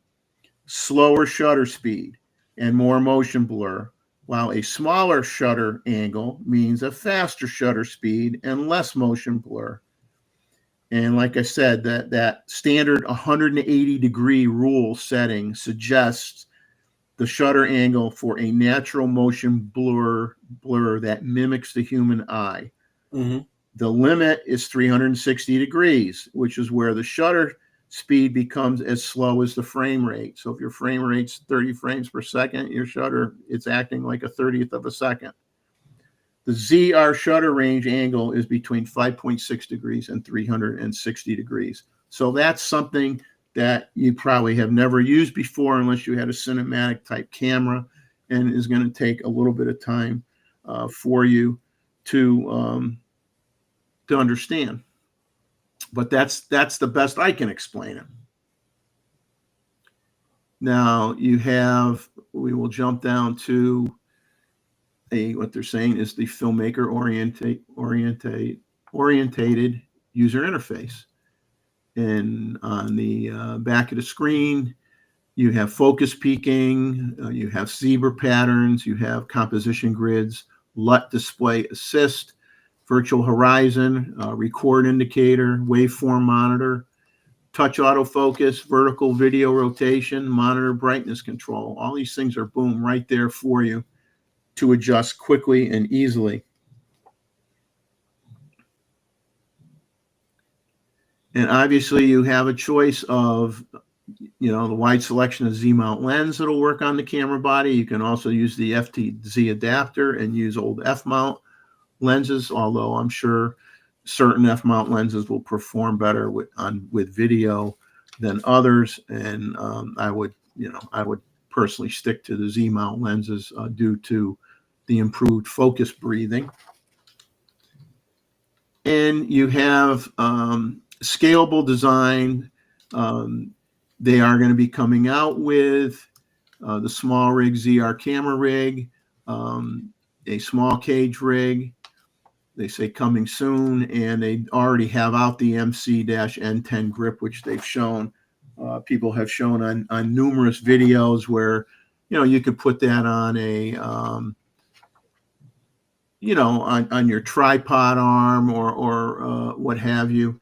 slower shutter speed and more motion blur, while a smaller shutter angle means a faster shutter speed and less motion blur. And like I said, that standard 180-degree rule setting suggests the shutter angle for a natural motion blur that mimics the human eye. Mm-hmm. The limit is 360 degrees, which is where the shutter speed becomes as slow as the frame rate. So if your frame rate's 30 frames per second, your shutter, it's acting like a 30th of a second. The ZR shutter range angle is between 5.6 degrees and 360 degrees. So that's something that you probably have never used before unless you had a cinematic type camera, and is going to take a little bit of time for you to understand. But that's the best I can explain it. Now we will jump down to what they're saying is the filmmaker orientated user interface. And on the back of the screen, you have focus peaking, you have zebra patterns, you have composition grids, LUT display assist, virtual horizon, record indicator, waveform monitor, touch autofocus, vertical video rotation, monitor brightness control. All these things are, boom, right there for you to adjust quickly and easily. And obviously you have a choice of, the wide selection of Z-mount lens that'll work on the camera body. You can also use the FTZ adapter and use old F-mount lenses, although I'm sure certain F-mount lenses will perform better with video than others. And I would personally stick to the Z-mount lenses due to the improved focus breathing. And you have scalable design. They are going to be coming out with the small rig ZR camera rig, a small cage rig. They say coming soon, and they already have out the MC-N10 grip, which they've shown. People have shown on numerous videos where, you could put that on a, on your tripod arm or what have you.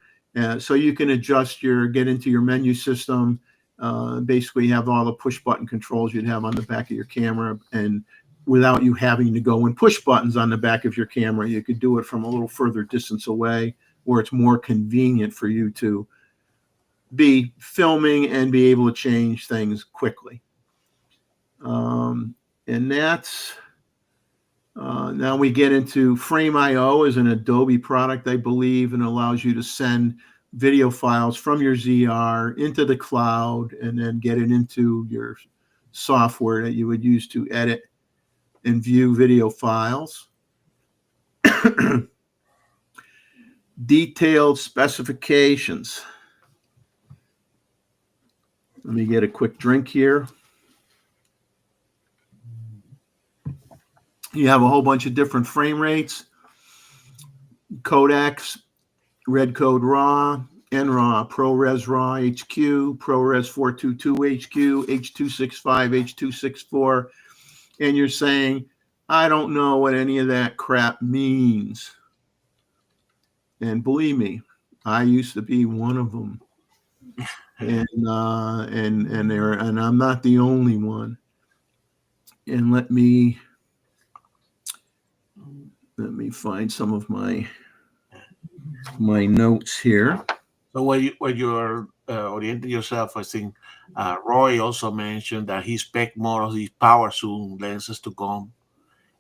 So you can get into your menu system, basically have all the push button controls you'd have on the back of your camera, and without you having to go and push buttons on the back of your camera, you could do it from a little further distance away, where it's more convenient for you to be filming and be able to change things quickly. And that's now we get into Frame.io is an Adobe product, I believe, and allows you to send video files from your ZR into the cloud and then get it into your software that you would use to edit and view video files. Detailed specifications. Let me get a quick drink here. You have a whole bunch of different frame rates, codecs, Red Code RAW, NRAW, ProRes RAW HQ, ProRes 422 HQ, H265, H264, and you're saying, I don't know what any of that crap means. And believe me, I used to be one of them. And I'm not the only one. And let me find some of my notes here. So when you're orienting yourself, I think Roy also mentioned that he spec more of these power zoom lenses to come,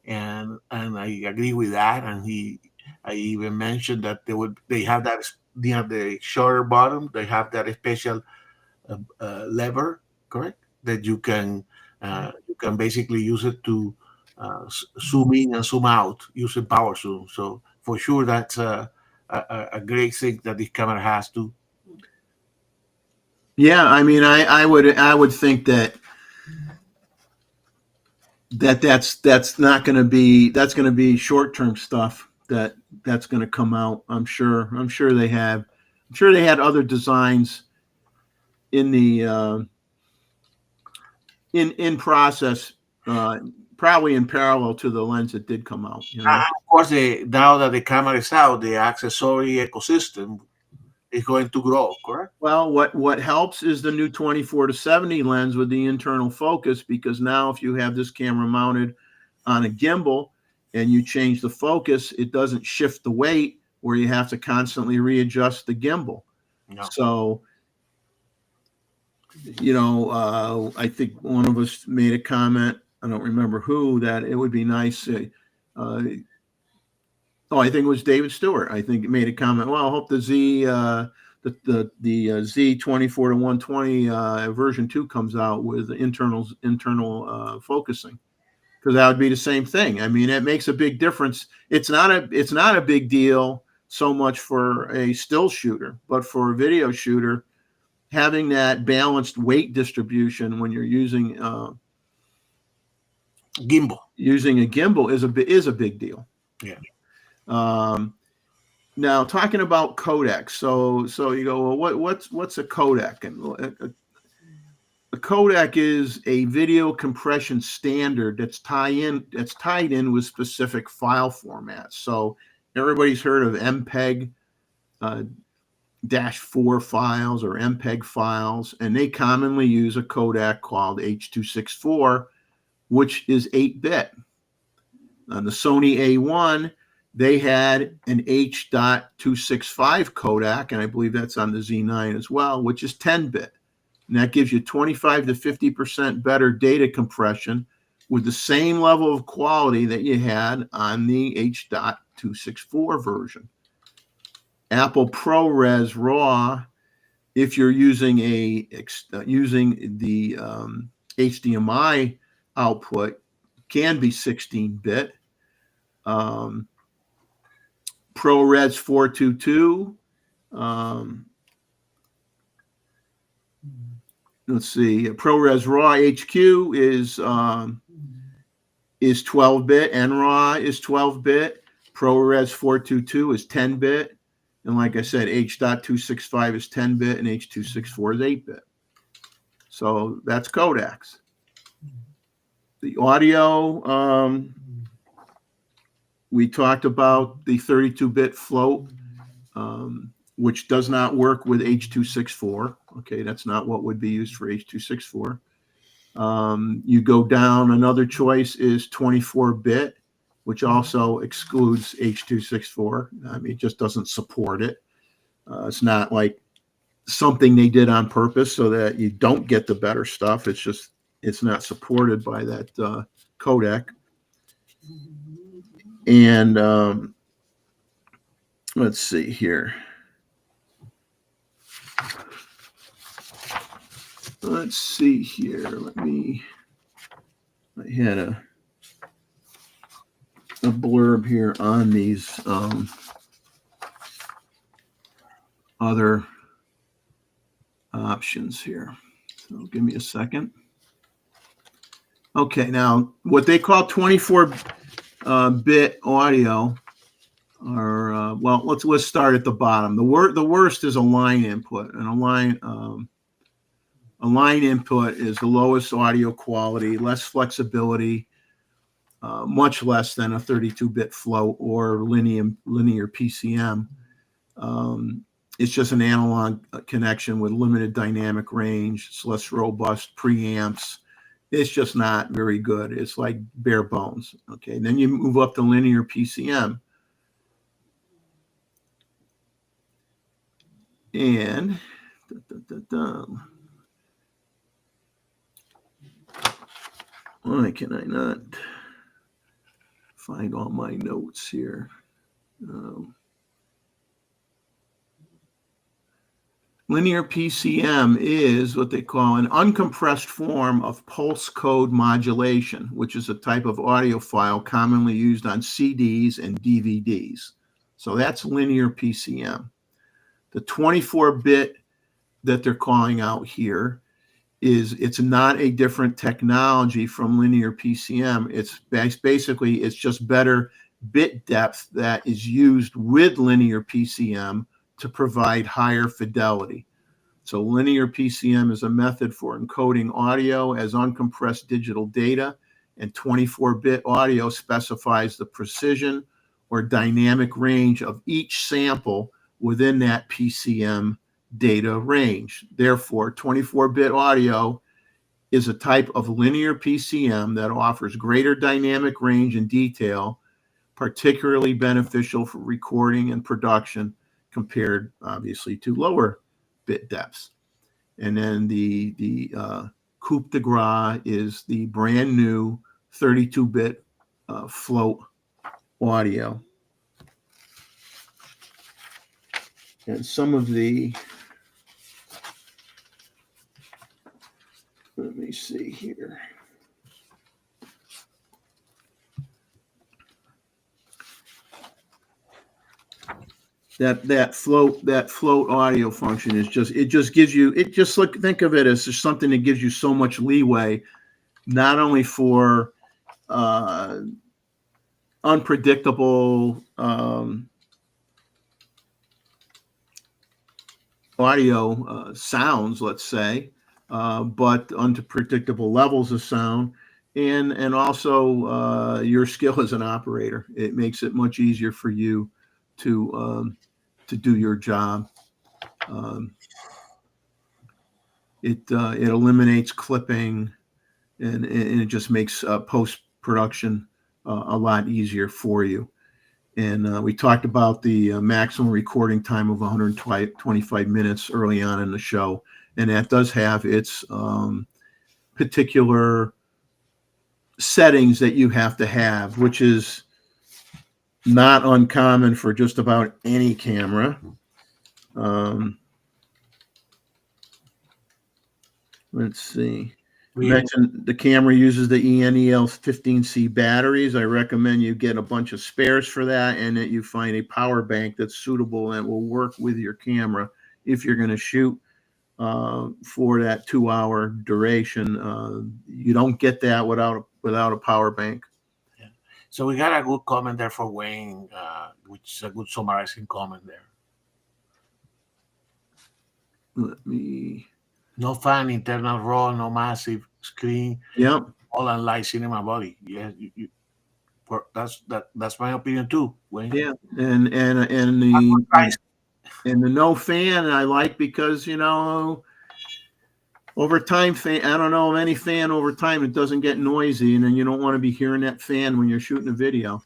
and I agree with that. And I even mentioned that they have that near the shutter bottom. They have that special lever, correct, that you can You can basically use it to zoom in and zoom out using power zoom. So for sure, that's a great thing that this camera has too. Yeah, I mean, I would think that's not going to be, that's going to be short-term stuff that's going to come out. I'm sure they have. I'm sure they had other designs in the in process, probably in parallel to the lens that did come out. You know. Of course, now that the camera is out, the accessory ecosystem is going to grow, correct? Well, what helps is the new 24-70 lens with the internal focus, because now if you have this camera mounted on a gimbal and you change the focus, it doesn't shift the weight where you have to constantly readjust the gimbal. No. So, you know, I think one of us made a comment, I don't remember who, that it would be nice. I think it was David Stewart. I think it made a comment. Well, I hope the Z, the Z 24-120 version 2 comes out with internal focusing, because that would be the same thing. I mean, it makes a big difference. It's not a big deal so much for a still shooter, but for a video shooter, having that balanced weight distribution when you're using gimbal, using a gimbal is a big deal. Yeah. Now, talking about codecs, so you go, well, what's a codec? And a codec is a video compression standard that's tied in with specific file formats. So everybody's heard of MPEG -4 files or MPEG files, and they commonly use a codec called H.264, which is 8-bit. On the Sony A1, they had an H.265 codec, and I believe that's on the Z9 as well, which is 10-bit. And that gives you 25 to 50% better data compression with the same level of quality that you had on the H.264 version. Apple ProRes RAW, if you're using the HDMI output, can be 16-bit. ProRes 422. Let's see. ProRes RAW HQ is 12-bit. NRAW is 12-bit. ProRes 422 is 10-bit. And like I said, H.265 is 10-bit and H.264 is 8-bit. So that's codecs. The audio, we talked about the 32-bit float, which does not work with H.264. Okay, that's not what would be used for H.264. You go down, another choice is 24-bit, which also excludes H.264. I mean, it just doesn't support it. It's not like something they did on purpose so that you don't get the better stuff. It's just, it's not supported by that codec. And let's see here. Let's see here. I had a blurb here on these other options here. So give me a second. Okay, now what they call 24-bit audio are, well, let's start at the bottom. The worst is a line input, and a line input is the lowest audio quality, less flexibility, much less than a 32-bit float or linear PCM. It's just an analog connection with limited dynamic range. It's less robust preamps. It's just not very good. It's like bare bones. Okay, and then you move up to linear PCM. And why can I not find all my notes here? Linear PCM is what they call an uncompressed form of pulse code modulation, which is a type of audio file commonly used on CDs and DVDs. So that's linear PCM. The 24-bit that they're calling out here it's not a different technology from linear PCM. It's basically, it's just better bit depth that is used with linear PCM to provide higher fidelity. So linear PCM is a method for encoding audio as uncompressed digital data, and 24-bit audio specifies the precision or dynamic range of each sample within that PCM data range. Therefore, 24-bit audio is a type of linear PCM that offers greater dynamic range and detail, particularly beneficial for recording and production compared, obviously, to lower bit depths. And then the Coup de Grace is the brand new 32-bit float audio. And some of the, let me see here. That float audio function is just, it just gives you, it just think of it as just something that gives you so much leeway, not only for unpredictable audio sounds, let's say, but unpredictable levels of sound, and also your skill as an operator. It makes it much easier for you to do your job. It eliminates clipping, and it just makes post-production a lot easier for you. And we talked about the maximum recording time of 125 minutes early on in the show. And that does have its particular settings that you have to have, which is not uncommon for just about any camera. Let's see. You mentioned the camera uses the ENEL 15C batteries. I recommend you get a bunch of spares for that, and that you find a power bank that's suitable and will work with your camera if you're going to shoot for that 2-hour duration. You don't get that without a power bank. Yeah. So we got a good comment there for Wayne, which is a good summarizing comment there. Let me. No fan, internal RAW, no massive screen. Yep. All unlike cinema body. Yeah, that's my opinion too, Wayne. Yeah, and the no fan I like, because over time, I don't know of any fan over time that doesn't get noisy, and then you don't want to be hearing that fan when you're shooting a video.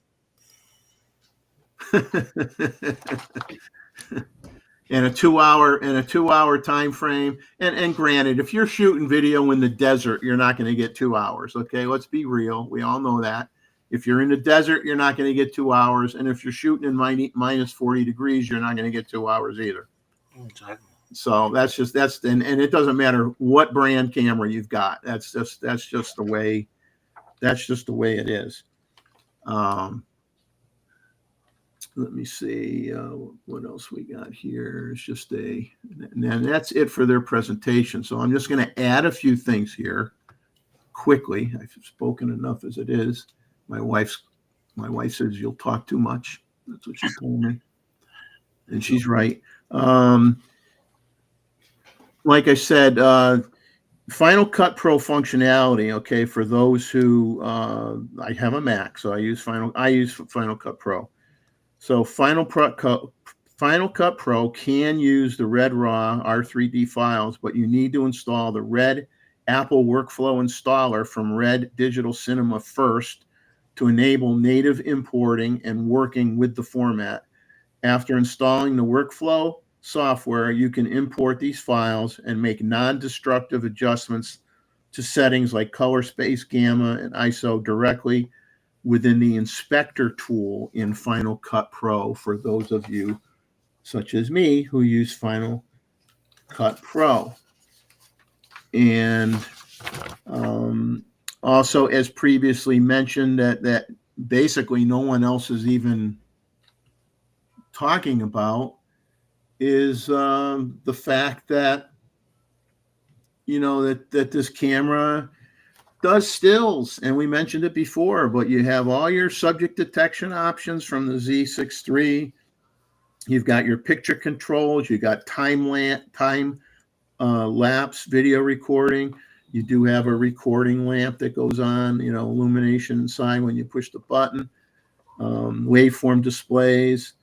And a 2-hour time frame. And granted, if you're shooting video in the desert, you're not going to get 2 hours. Okay, let's be real. We all know that. If you're in the desert, you're not going to get 2 hours. And if you're shooting in minus 40 degrees, you're not going to get 2 hours either. Exactly. So and it doesn't matter what brand camera you've got. That's just the way it is. Let me see what else we got here. It's just and that's it for their presentation. So I'm just going to add a few things here quickly. I've spoken enough as it is. My wife says you'll talk too much. That's what she told me, and she's right. Like I said, Final Cut Pro functionality. Okay, for those who I have a Mac, so I use Final Cut Pro. So Final Cut Pro can use the Red RAW R3D files, but you need to install the Red Apple Workflow Installer from Red Digital Cinema first to enable native importing and working with the format. After installing the workflow software, you can import these files and make non-destructive adjustments to settings like color space, gamma, and ISO directly within the inspector tool in Final Cut Pro, for those of you such as me who use Final Cut Pro. And also, as previously mentioned, that basically no one else is even talking about is the fact that, you know, that this camera does stills, and we mentioned it before, but you have all your subject detection options from the Z6 III. You've got your picture controls, you got time lapse video recording. You do have a recording lamp that goes on, you know, illumination inside when you push the button. Waveform displays.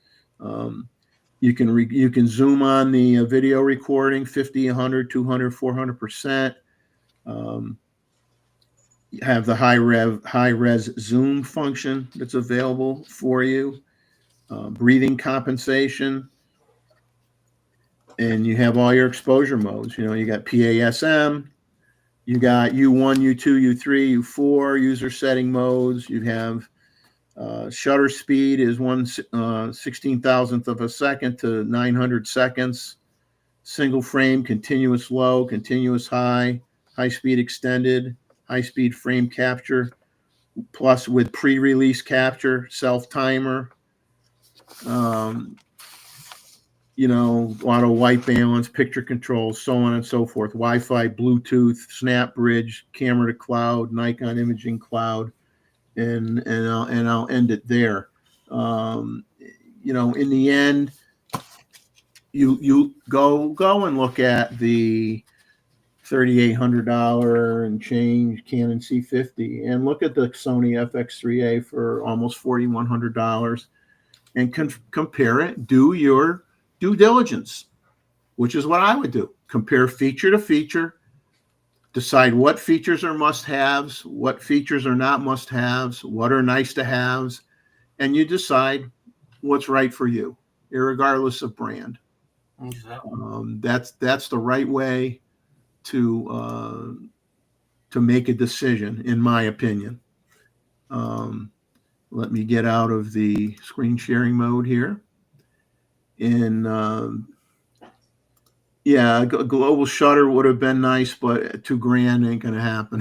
You can zoom on the video recording 50, 100, 200, 400%. You have the high res zoom function that's available for you. Breathing compensation. And you have all your exposure modes. You know, you got PASM, you got U1, U2, U3, U4 user setting modes. You have shutter speed is 1/16,000th of a second to 900 seconds. Single frame, continuous low, continuous high, high speed extended, high speed frame capture, plus with pre-release capture, self timer. You know, auto white balance, picture controls, so on and so forth. Wi-Fi, Bluetooth, Snap Bridge, camera to cloud, Nikon imaging cloud, and I'll end it there. You know, in the end, you go and look at the $3,800 and change Canon C50, and look at the Sony FX3A for almost $4,100, and compare it. Do your due diligence, which is what I would do. Compare feature to feature, decide what features are must-haves, what features are not must-haves, what are nice-to-haves, and you decide what's right for you, irregardless of brand. Exactly. That's the right way to make a decision, in my opinion. Let me get out of the screen sharing mode here. And yeah, global shutter would have been nice, but $2,000 ain't gonna happen.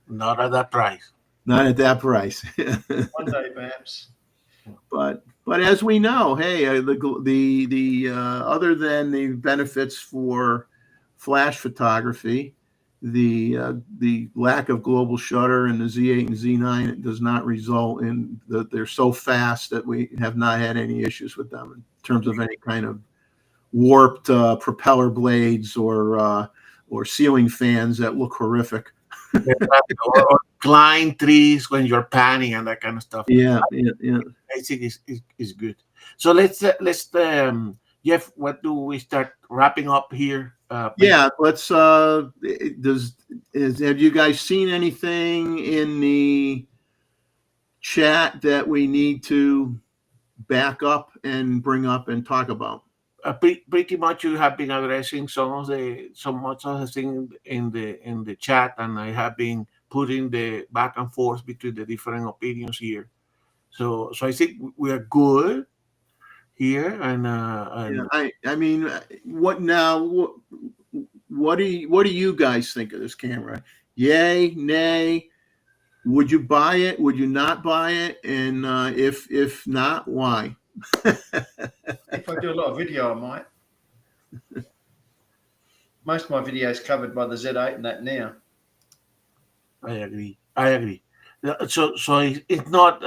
Not at that price. Not at that price. One day, perhaps. But as we know, hey, the other than the benefits for flash photography, the lack of global shutter in the Z8 and Z9, it does not result in that they're so fast that we have not had any issues with them in terms of any kind of warped propeller blades or ceiling fans that look horrific. or climb trees when you're panning and that kind of stuff. Yeah. I think is good. So let's Jeff, what do we start wrapping up here? Yeah, let's. Have you guys seen anything in the chat that we need to back up and bring up and talk about? Pretty much you have been addressing some of the things in the chat, and I have been putting the back and forth between the different opinions here. So I think we are good here. And yeah, I mean, what now? What do you guys think of this camera? Yay, nay? Would you buy it? Would you not buy it? And if not, why? If I do a lot of video, I might. Most of my video is covered by the Z8 and that now. I agree. So it's not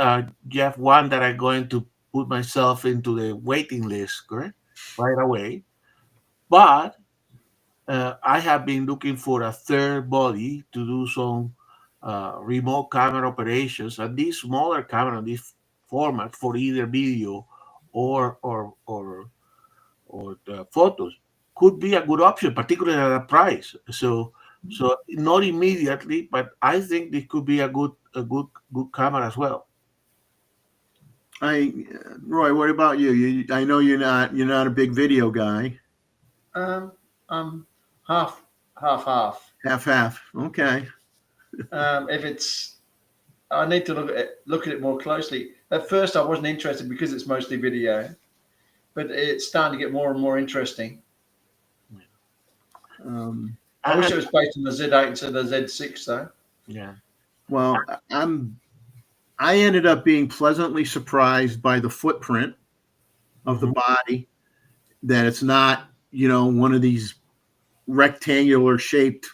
Jeff one that I'm going to put myself into the waiting list, correct? Right away. But I have been looking for a third body to do some remote camera operations, and this smaller camera, this format for either video or the photos could be a good option, particularly at a price. So not immediately, but I think this could be a good camera as well. Roy, what about you? I know you're not a big video guy. Half. Half. Okay. If it's, I need to look at it more closely. At first, I wasn't interested because it's mostly video, but it's starting to get more and more interesting. I wish it was based on the Z8 instead of the Z6, though. Yeah. Well, I ended up being pleasantly surprised by the footprint of the body, that it's not, one of these rectangular shaped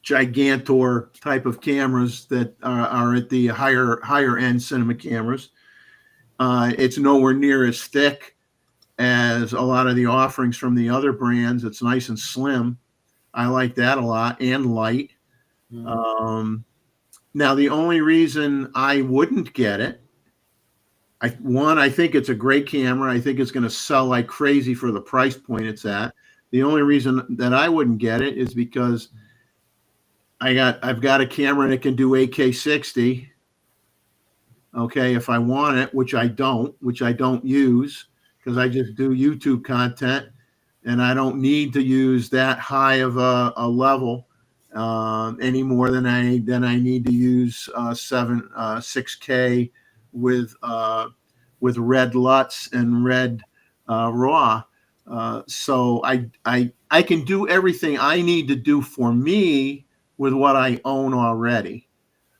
gigantor type of cameras that are at the higher end cinema cameras. It's nowhere near as thick as a lot of the offerings from the other brands. It's nice and slim. I like that a lot, and light. Now, the only reason I wouldn't get it, I think it's a great camera. I think it's going to sell like crazy for the price point it's at. The only reason that I wouldn't get it is because I've got a camera that can do 8K 60. Okay, if I want it, which I don't use, because I just do YouTube content, and I don't need to use that high of a level any more than I need to use 6K with red LUTs and red RAW. So I can do everything I need to do for me with what I own already.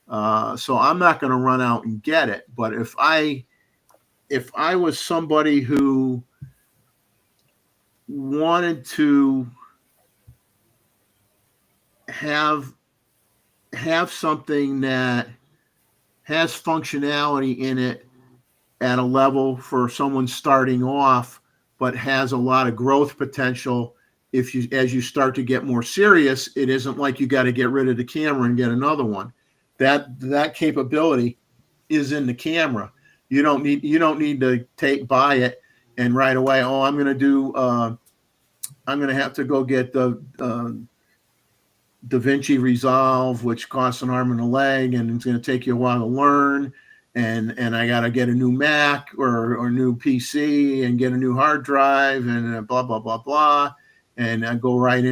So I'm not going to run out and get it. But if I was somebody who wanted to have something that has functionality in it at a level for someone starting off, but has a lot of growth potential, as you start to get more serious, it isn't like you got to get rid of the camera and get another one. That capability is in the camera. You don't need to buy it and right away, I'm going to have to go get the DaVinci Resolve, which costs an arm and a leg, and it's going to take you a while to learn. And I got to get a new Mac or new PC and get a new hard drive and blah, blah, blah, blah. And I go dive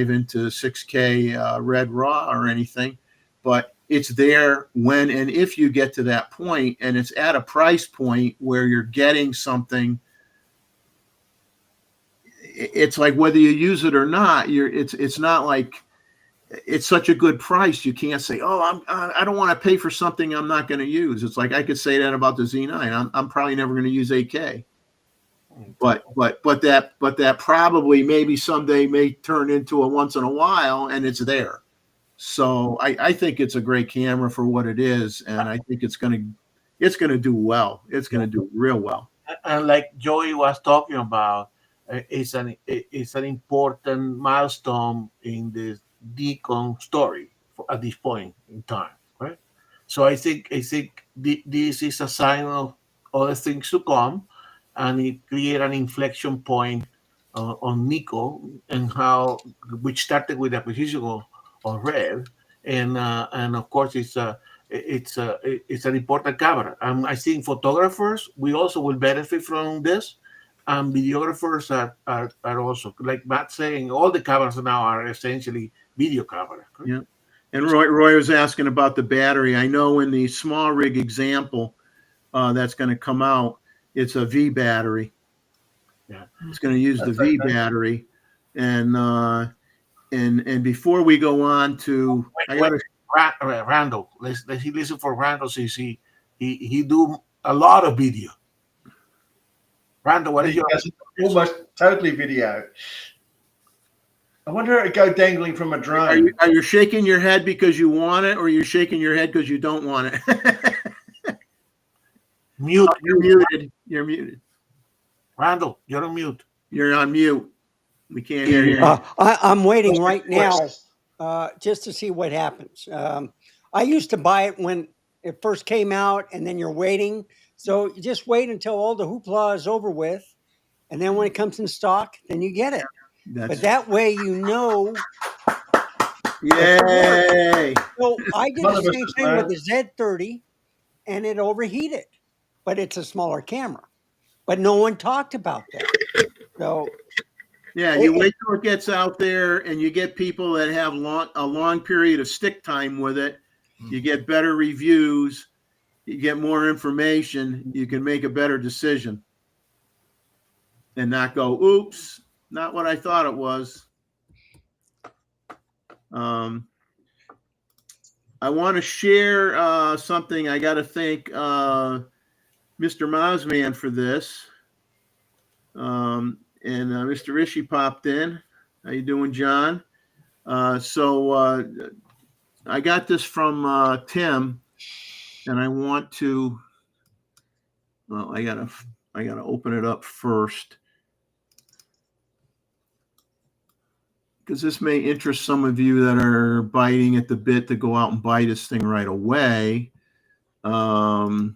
into 6K red RAW or anything. But it's there when and if you get to that point, and it's at a price point where you're getting something. It's like whether you use it or not, it's not like it's such a good price. You can't say, I don't want to pay for something I'm not going to use. It's like I could say that about the Z9. I'm probably never going to use 8K. But that probably maybe someday may turn into a once in a while, and it's there. So I think it's a great camera for what it is, and I think it's gonna do well. It's gonna do real well. And like Joey was talking about, it's an important milestone in the Nikon story at this point in time, right? So I think this is a sign of other things to come, and it created an inflection point on Nikon, and which started with the acquisition of Red, and of course it's an important camera. I think photographers, we also will benefit from this, and videographers are also, like Matt saying, all the cameras now are essentially video cameras. Correct? Yeah. And Roy was asking about the battery. I know in the small rig example that's going to come out, it's a V battery. Yeah, it's going to use the V battery, and before we go on to, Randall, let's listen for Randall, since he do a lot of video. Randall, what is your almost totally video? I wonder if it go dangling from a drone. Are you shaking your head because you want it, or are you shaking your head because you don't want it? Mute. You're muted. You're muted. Randall, you're on mute. You're on mute. We can't hear you. I'm waiting right now just to see what happens. I used to buy it when it first came out, and then you're waiting. So you just wait until all the hoopla is over with, and then when it comes in stock, then you get it. But that way you know. Yay! So I did the same thing with the Z30, and it overheated. But it's a smaller camera. But no one talked about that. So yeah, you wait till it gets out there, and you get people that have a long period of stick time with it. You get better reviews. You get more information. You can make a better decision. and not go, oops, not what I thought it was. I want to share something. I got to thank Mr. Mozman for this. And Mr. Rishi popped in. How you doing, John? So I got this from Tim, and I want to. Well, I gotta open it up first, because this may interest some of you that are biting at the bit to go out and buy this thing right away. The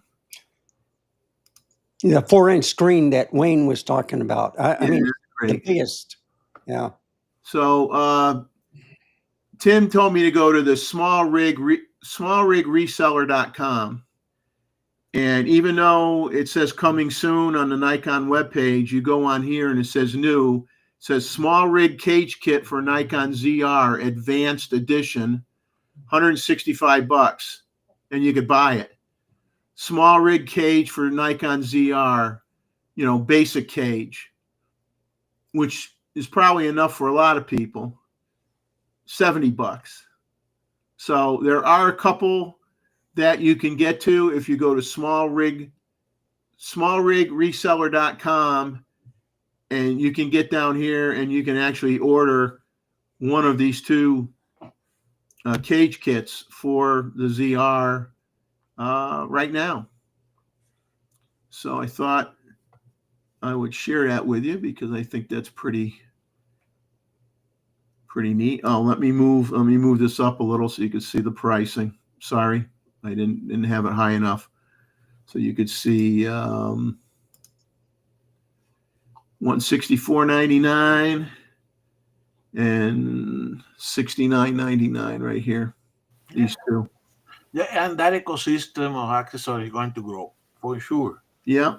4-inch screen that Wayne was talking about. I mean, the biggest. Yeah. So Tim told me to go to the smallrigreseller.com. And even though it says coming soon on the Nikon webpage, you go on here and it says new. It says small rig cage kit for Nikon ZR Advanced Edition, $165, and you could buy it. Small rig cage for Nikon ZR, basic cage, which is probably enough for a lot of people, $70. So there are a couple that you can get to if you go to smallrigreseller.com, and you can get down here and you can actually order one of these two cage kits for the ZR right now. So I thought I would share that with you because I think that's pretty neat. Oh, let me move this up a little so you can see the pricing. Sorry, I didn't have it high enough, so you could see $164.99 and $69.99 right here. These two. Yeah, and that ecosystem of accessories is going to grow for sure. Yeah.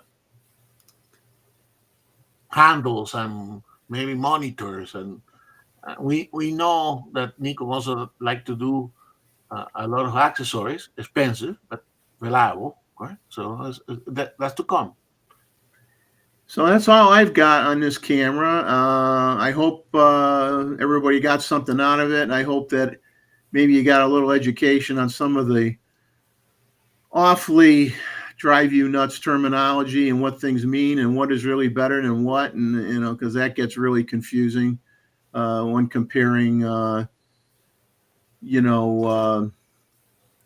Handles and maybe monitors, and we know that Nikon also like to do a lot of accessories, expensive but reliable, right? So that's to come. So that's all I've got on this camera. I hope everybody got something out of it, and I hope that maybe you got a little education on some of the awfully drive you nuts terminology and what things mean and what is really better than what, and because that gets really confusing when comparing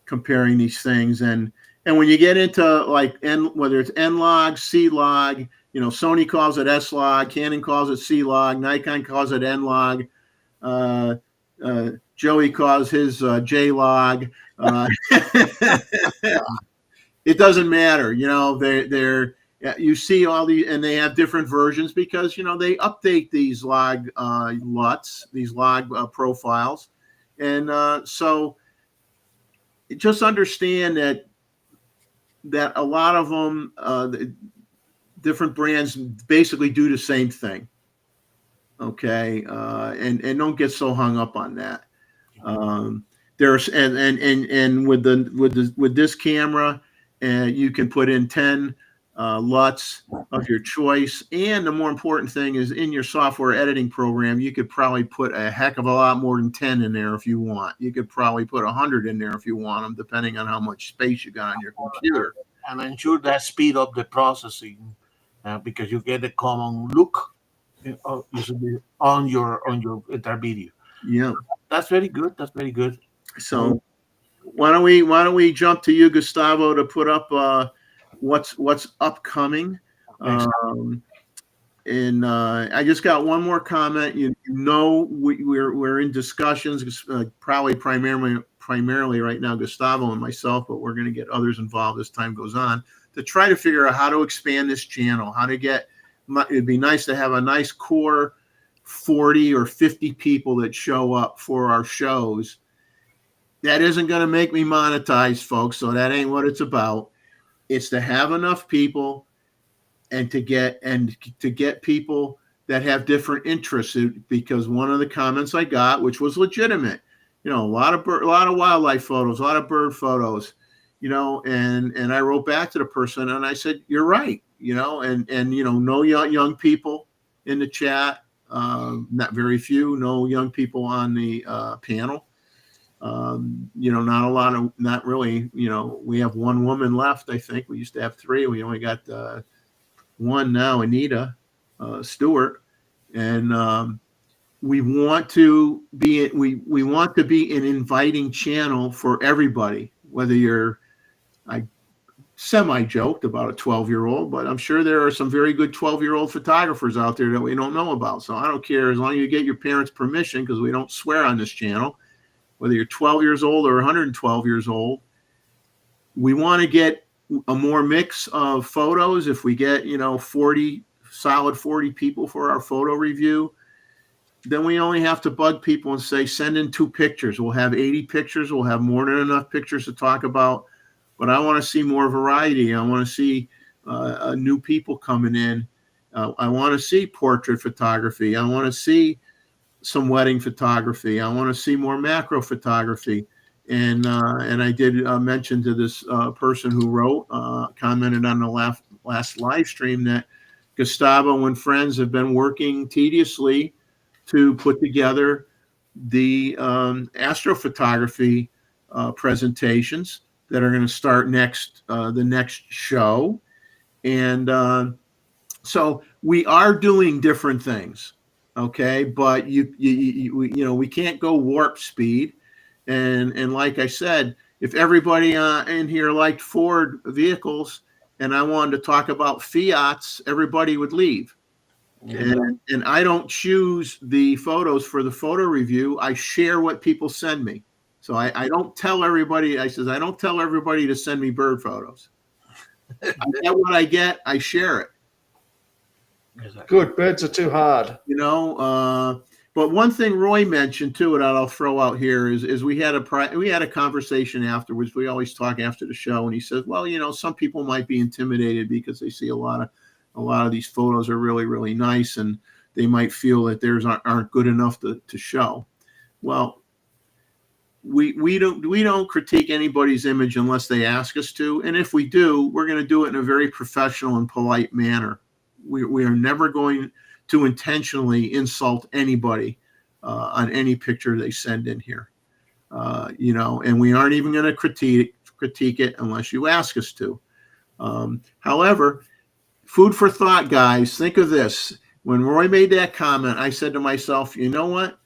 comparing these things, and when you get into like whether it's N-Log, C-Log, Sony calls it S-Log, Canon calls it C-Log, Nikon calls it N-Log, Joey calls his J-Log. It doesn't matter, they're you see all these, and they have different versions because they update these log LUTs, these log profiles, and so just understand that a lot of them, the different brands basically do the same thing. Okay, and don't get so hung up on that. There's and with this camera, you can put in 10 LUTs of your choice, and the more important thing is in your software editing program, you could probably put a heck of a lot more than 10 in there if you want. You could probably put 100 in there if you want them, depending on how much space you got on your computer. And ensure that speed up the processing because you get a common look on your entire video. Yeah, that's very good. That's very good. So why don't we jump to you, Gustavo, to put up what's upcoming. And I just got one more comment. We're in discussions, probably primarily right now, Gustavo and myself, but we're going to get others involved as time goes on to try to figure out how to expand this channel, how to get. It'd be nice to have a nice core 40 or 50 people that show up for our shows. That isn't going to make me monetize, folks, so that ain't what it's about. It's to have enough people and to get people that have different interests, because one of the comments I got, which was legitimate, a lot of wildlife photos, a lot of bird photos, and I wrote back to the person and I said, you're right, and young people in the chat. Not very few, no young people on the panel. Not a lot of, not really, we have one woman left. I think we used to have three. We only got one now, Anita Stewart. And we want to be we want to be an inviting channel for everybody, whether you're, I semi-joked about a 12-year-old, but I'm sure there are some very good 12-year-old photographers out there that we don't know about. So I don't care, as long as you get your parents' permission, because we don't swear on this channel, whether you're 12 years old or 112 years old. We want to get a more mix of photos. If we get, 40 people for our photo review, then we only have to bug people and say, send in 2 pictures. We'll have 80 pictures. We'll have more than enough pictures to talk about. But I want to see more variety. I want to see new people coming in. I want to see portrait photography. I want to see some wedding photography. I want to see more macro photography. And I did mention to this person who wrote, commented on the last live stream, that Gustavo and friends have been working tediously to put together the astrophotography presentations that are going to start the next show. And so we are doing different things, okay? But we can't go warp speed. And like I said, if everybody in here liked Ford vehicles and I wanted to talk about Fiats, everybody would leave. And I don't choose the photos for the photo review. I share what people send me. So I don't tell everybody, I don't tell everybody to send me bird photos. I get what I get, I share it. Good, birds are too hard. But one thing Roy mentioned too, and I'll throw out here, is we had a conversation afterwards. We always talk after the show, and he says, well, some people might be intimidated because they see a lot of these photos are really, really nice, and they might feel that theirs aren't good enough to show. Well, we don't critique anybody's image unless they ask us to, and if we do, we're going to do it in a very professional and polite manner. We are never going to intentionally insult anybody on any picture they send in here, and we aren't even going to critique it unless you ask us to. However, food for thought, guys. Think of this. When Roy made that comment, I said to myself, you know what?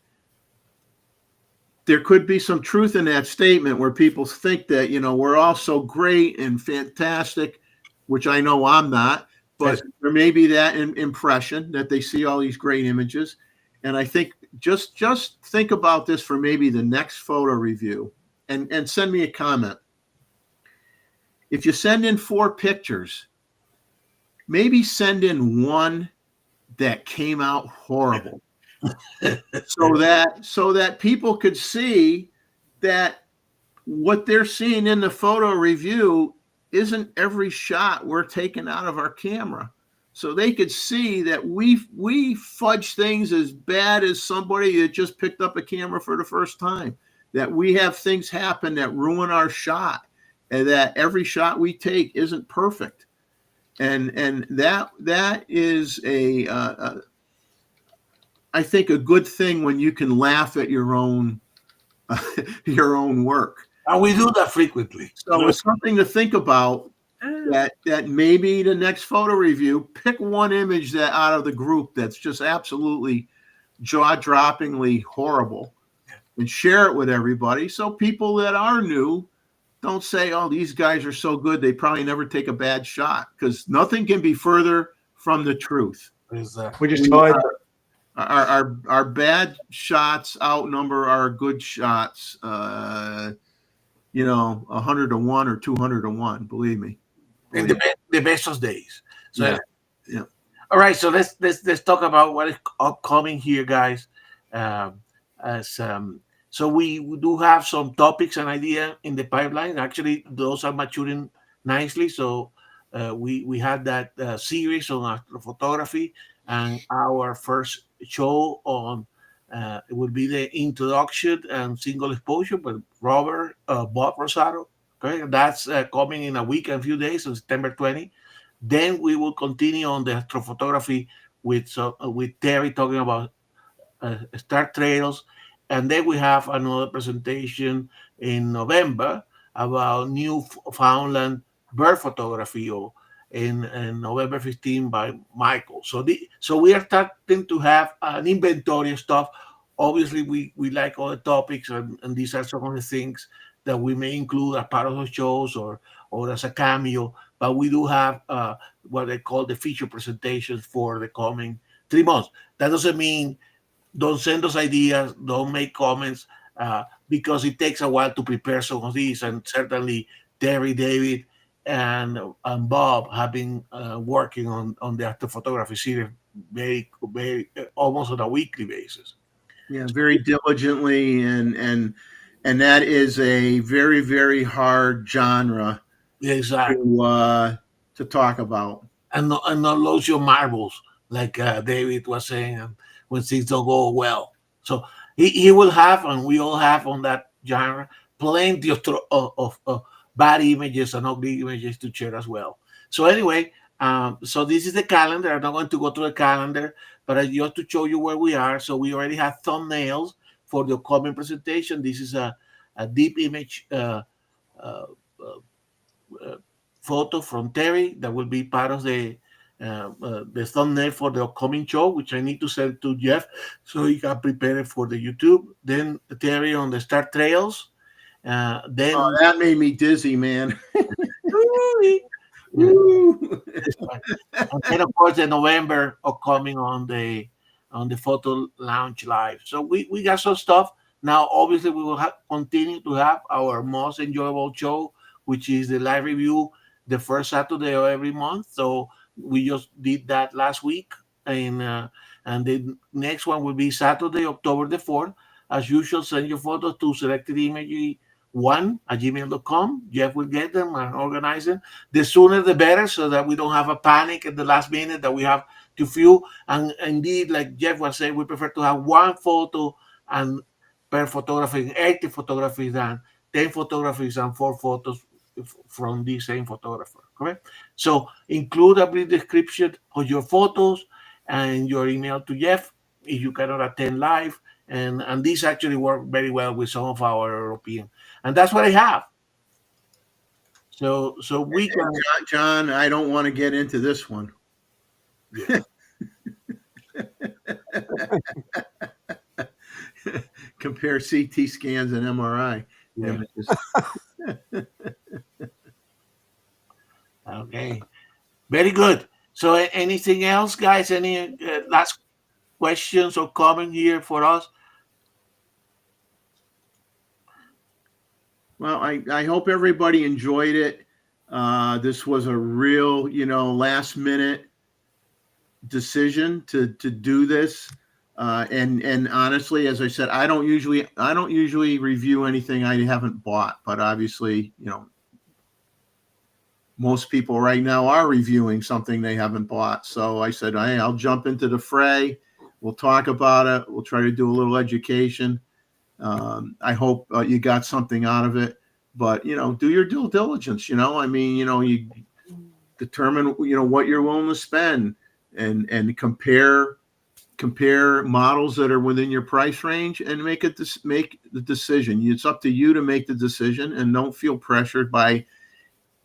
There could be some truth in that statement where people think that, we're all so great and fantastic, which I know I'm not, but there may be that impression that they see all these great images. And I think just think about this for maybe the next photo review and send me a comment. If you send in 4 pictures, maybe send in 1 that came out horrible. so that people could see that what they're seeing in the photo review isn't every shot we're taking out of our camera. So they could see that we fudge things as bad as somebody that just picked up a camera for the first time, that we have things happen that ruin our shot, and that every shot we take isn't perfect. And that is I think a good thing when you can laugh at your own work. And we do that frequently. So it's something to think about, that maybe the next photo review, pick 1 image that out of the group that's just absolutely jaw-droppingly horrible and share it with everybody. So people that are new don't say, oh, these guys are so good, they probably never take a bad shot, because nothing can be further from the truth. Exactly. We just tried. Our bad shots outnumber our good shots, 100 to 1 or 200 to 1. Believe me. In the best of days. So yeah. All right. So let's talk about what is upcoming here, guys. So we do have some topics and ideas in the pipeline. Actually, those are maturing nicely. So we had that series on astrophotography, and our first show on it will be the introduction and single exposure with Robert Bob Rosado. Okay, that's coming in a week and a few days, on September 20. Then we will continue on the astrophotography with Terry talking about Star Trails, and then we have another presentation in November about Newfoundland bird photography, or in November 15 by Michael. So we are starting to have an inventory of stuff. Obviously, we like all the topics, and these are some of the things that we may include as part of the shows, or as a cameo. But we do have what they call the feature presentations for the coming 3 months. That doesn't mean don't send us ideas, don't make comments, because it takes a while to prepare some of these. And certainly Terry, David, and Bob have been working on the astrophotography series very almost on a weekly basis. Yeah, very diligently, and that is a very, very hard genre Exactly. to talk about. And not lose your marbles, like David was saying, when things don't go well. So he will have, and we all have on that genre, plenty of bad images and ugly images to share as well. So anyway, so this is the calendar. I'm not going to go through the calendar, but just to show you where we are. So we already have thumbnails for the upcoming presentation. This is a deep image uh, photo from Terry that will be part of the thumbnail for the upcoming show, which I need to send to Jeff so he can prepare it for the YouTube. Then Terry on the Star Trails. Then that made me dizzy, man. and then of course the November upcoming on the photo launch live. So we got some stuff. Now obviously we will continue to have our most enjoyable show, which is the live review, the first Saturday of every month. So we just did that last week, and the next one will be Saturday, October the 4th. As usual, send your photos to selectedimage1@gmail.com. Jeff will get them and organize them. The sooner the better, so that we don't have a panic at the last minute that we have to few. And indeed, like Jeff was saying, we prefer to have one photo and per photography, 80 photographies, than 10 photographies and 4 photos from the same photographer. Correct? So include a brief description of your photos and your email to Jeff if you cannot attend live. And these actually work very well with some of our European. And that's what I have. So we can. John, I don't want to get into this one. Yeah. Compare CT scans and MRI images. Okay. Very good. So anything else, guys? Any last questions or comment here for us? Well, I hope everybody enjoyed it. This was a real, last minute decision to do this. And honestly, as I said, I don't usually review anything I haven't bought, but obviously, most people right now are reviewing something they haven't bought. So I said, hey, I'll jump into the fray. We'll talk about it. We'll try to do a little education. I hope you got something out of it, but do your due diligence. You determine what you're willing to spend, and compare models that are within your price range, and make the decision. It's up to you to make the decision, and don't feel pressured by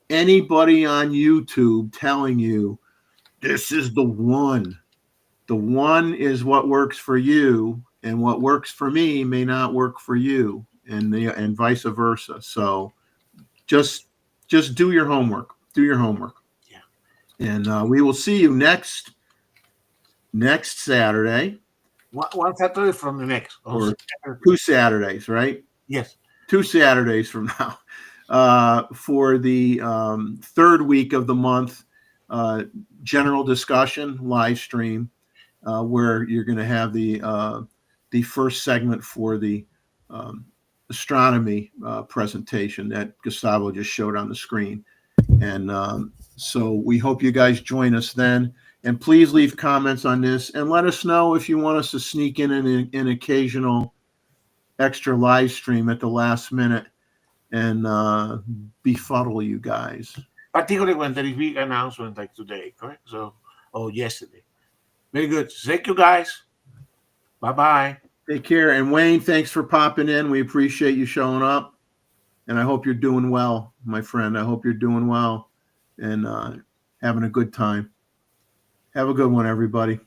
anybody on YouTube telling you this is the one. The one is what works for you, and what works for me may not work for you, and vice versa. So just do your homework. Do your homework. Yeah. And we will see you next Saturday. One Saturday from the next. Or 2 Saturdays, right? Yes. 2 Saturdays from now, for the third week of the month general discussion live stream, where you're going to have the first segment for the astronomy presentation that Gustavo just showed on the screen. And so we hope you guys join us then. And please leave comments on this, and let us know if you want us to sneak in an occasional extra live stream at the last minute and befuddle you guys. Particularly when there is big announcement like today, correct? So, or yesterday. Very good. Thank you, guys. Bye-bye. Take care. And Wayne, thanks for popping in. We appreciate you showing up. And I hope you're doing well, my friend. I hope you're doing well and having a good time. Have a good one, everybody.